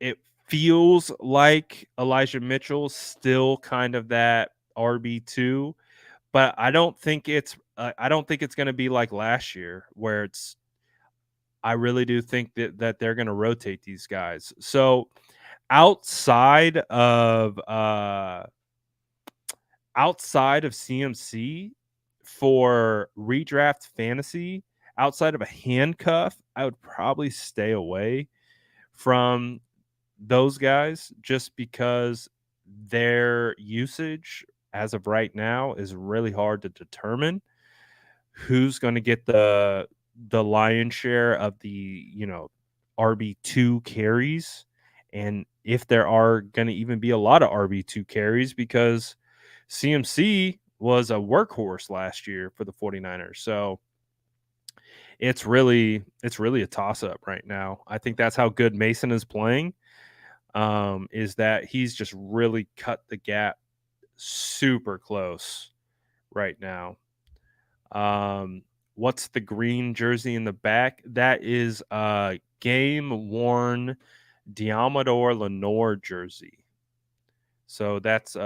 it feels like Elijah Mitchell's still kind of that RB2, but I don't think it's going to be like last year where it's I really do think that they're going to rotate these guys. So outside of CMC for redraft fantasy, outside of a handcuff, I would probably stay away from those guys just because their usage as of right now is really hard to determine who's going to get the lion's share of the RB2 carries, and if there are going to even be a lot of RB2 carries, because CMC was a workhorse last year for the 49ers. So it's really a toss up right now. I think that's how good Mason is playing. Is that he's just really cut the gap super close right now. What's the green jersey in the back? That is a game worn Diamador Lenore jersey. So that's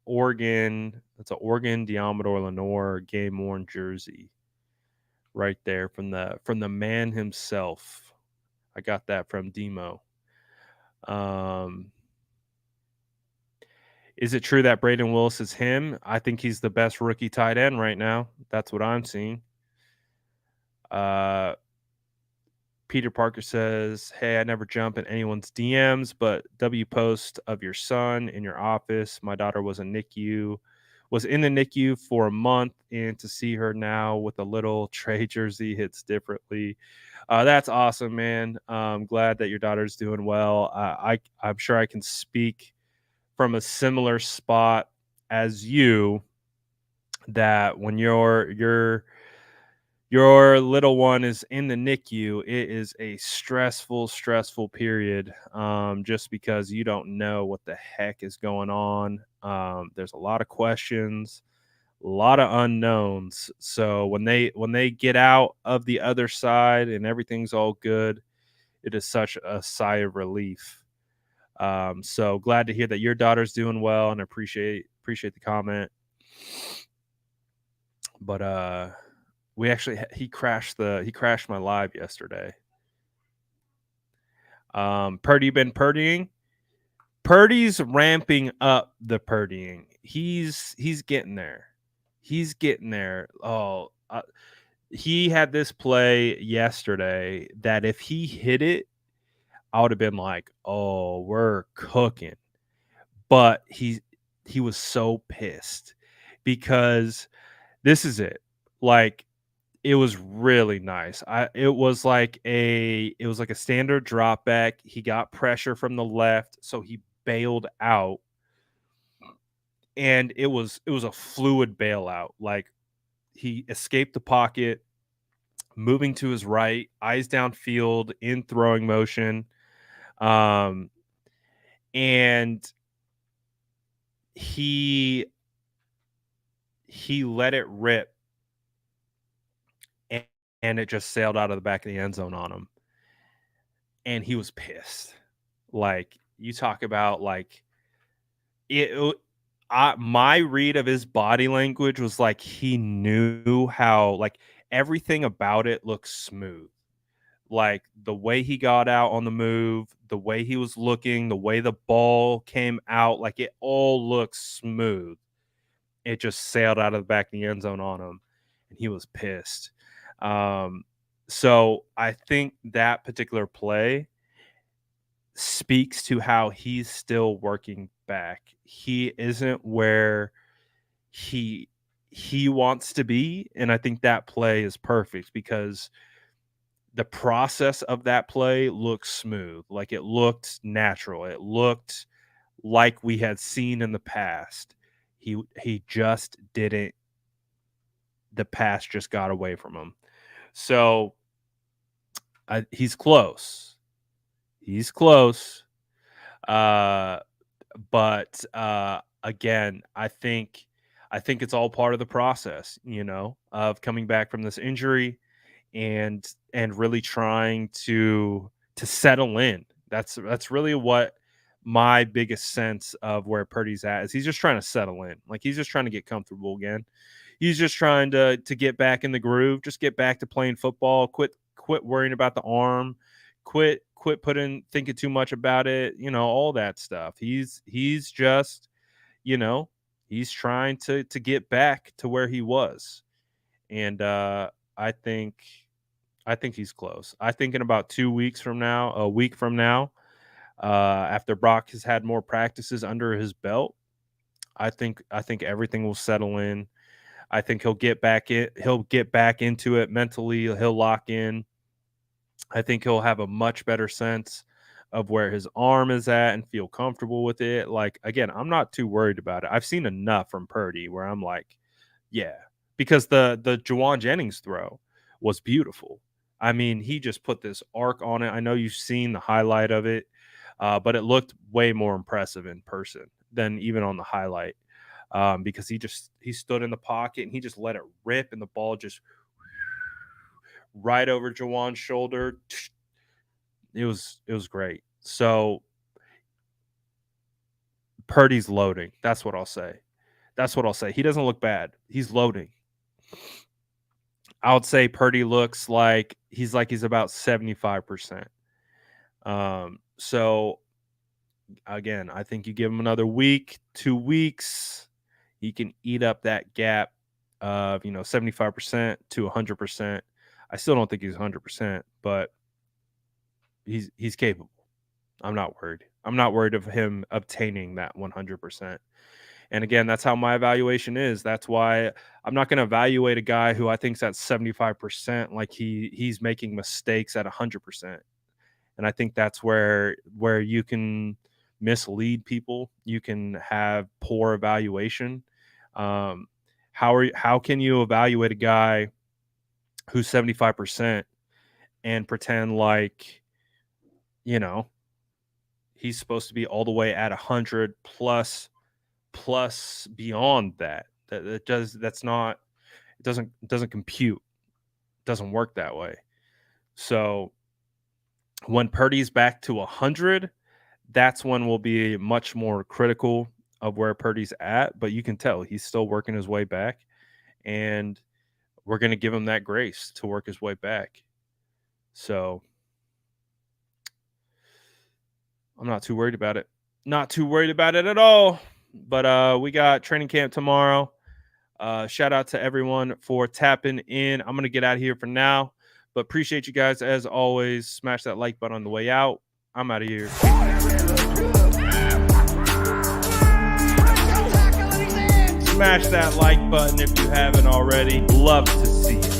Oregon. That's an Oregon Diamador Lenore game worn jersey right there from the man himself. I got that from Demo. Is it true that Braden Willis is him? I think he's the best rookie tight end right now. That's what I'm seeing. Peter Parker says, "Hey, I never jump in anyone's DMs, but W post of your son in your office. My daughter was in the NICU for a month, and to see her now with a little Trey jersey hits differently." That's awesome, man. I'm glad that your daughter's doing well. I'm sure I can speak from a similar spot as you, that when your little one is in the NICU, it is a stressful period, just because you don't know what the heck is going on. There's a lot of questions, a lot of unknowns. So when they get out of the other side and everything's all good, it is such a sigh of relief. So glad to hear that your daughter's doing well, and appreciate the comment. But we actually he crashed my live yesterday. Purdy been Purdying. Purdy's ramping up the Purdying. He's getting there. He's getting there. He had this play yesterday that if he hit it, I would have been like, "Oh, we're cooking." But he was so pissed because this is it. Like, it was really nice. It was like a standard drop back. He got pressure from the left, so he bailed out, and it was a fluid bailout. Like, he escaped the pocket, moving to his right, eyes downfield in throwing motion, and he let it rip, and, it just sailed out of the back of the end zone on him, and he was pissed. Like, you talk about, like, it My read of his body language was like he knew how, like, everything about it looked smooth. Like the way he got out on the move, the way he was looking, the way the ball came out, like it all looked smooth. It just sailed out of the back of the end zone on him, and he was pissed. Um, so I think that particular play speaks to how he's still working back. He isn't where he he wants to be, and I think that play is perfect because the process of that play looked smooth. Like it looked natural. It looked like we had seen in the past. He just didn't, the pass just got away from him. So he's close. He's close. Uh but again, I think it's all part of the process, of coming back from this injury and really trying to settle in. That's really what my biggest sense of where Purdy's at is. He's just trying to settle in. Like he's just trying to get comfortable again. He's just trying to get back in the groove, just get back to playing football, quit worrying about the arm, quit thinking too much about it, all that stuff. He's just, you know, he's trying to get back to where he was. And I think I think he's close. I think in about 2 weeks from now, a week from now, after Brock has had more practices under his belt, I think everything will settle in. I think he'll get back into it mentally. He'll lock in. I think he'll have a much better sense of where his arm is at and feel comfortable with it. Like again, I'm not too worried about it. I've seen enough from Purdy where I'm like, yeah, because the Juwan Jennings throw was beautiful. I mean, he just put this arc on it. I know you've seen the highlight of it, but it looked way more impressive in person than even on the highlight, because he stood in the pocket and he just let it rip, and the ball just right over Juwan's shoulder. It was great. So Purdy's loading. That's what I'll say. That's what I'll say. He doesn't look bad. He's loading. I would say Purdy looks like he's about 75%. So again, I think you give him another week, 2 weeks, he can eat up that gap of 75% to 100%. I still don't think he's 100%, but he's capable. I'm not worried. I'm not worried of him obtaining that 100%. And again, that's how my evaluation is. That's why I'm not going to evaluate a guy who I think's at 75% like he's making mistakes at 100%. And I think that's where you can mislead people. You can have poor evaluation. How can you evaluate a guy who's 75% and pretend like he's supposed to be all the way at 100 plus beyond that? It doesn't compute. It doesn't work that way. So when Purdy's back to 100, that's when we'll be much more critical of where Purdy's at. But you can tell he's still working his way back, and we're going to give him that grace to work his way back. So I'm not too worried about it. Not too worried about it at all. But we got training camp tomorrow. Shout out to everyone for tapping in. I'm going to get out of here for now, but appreciate you guys as always. Smash that like button on the way out. I'm out of here. Smash that like button if you haven't already. Love to see it.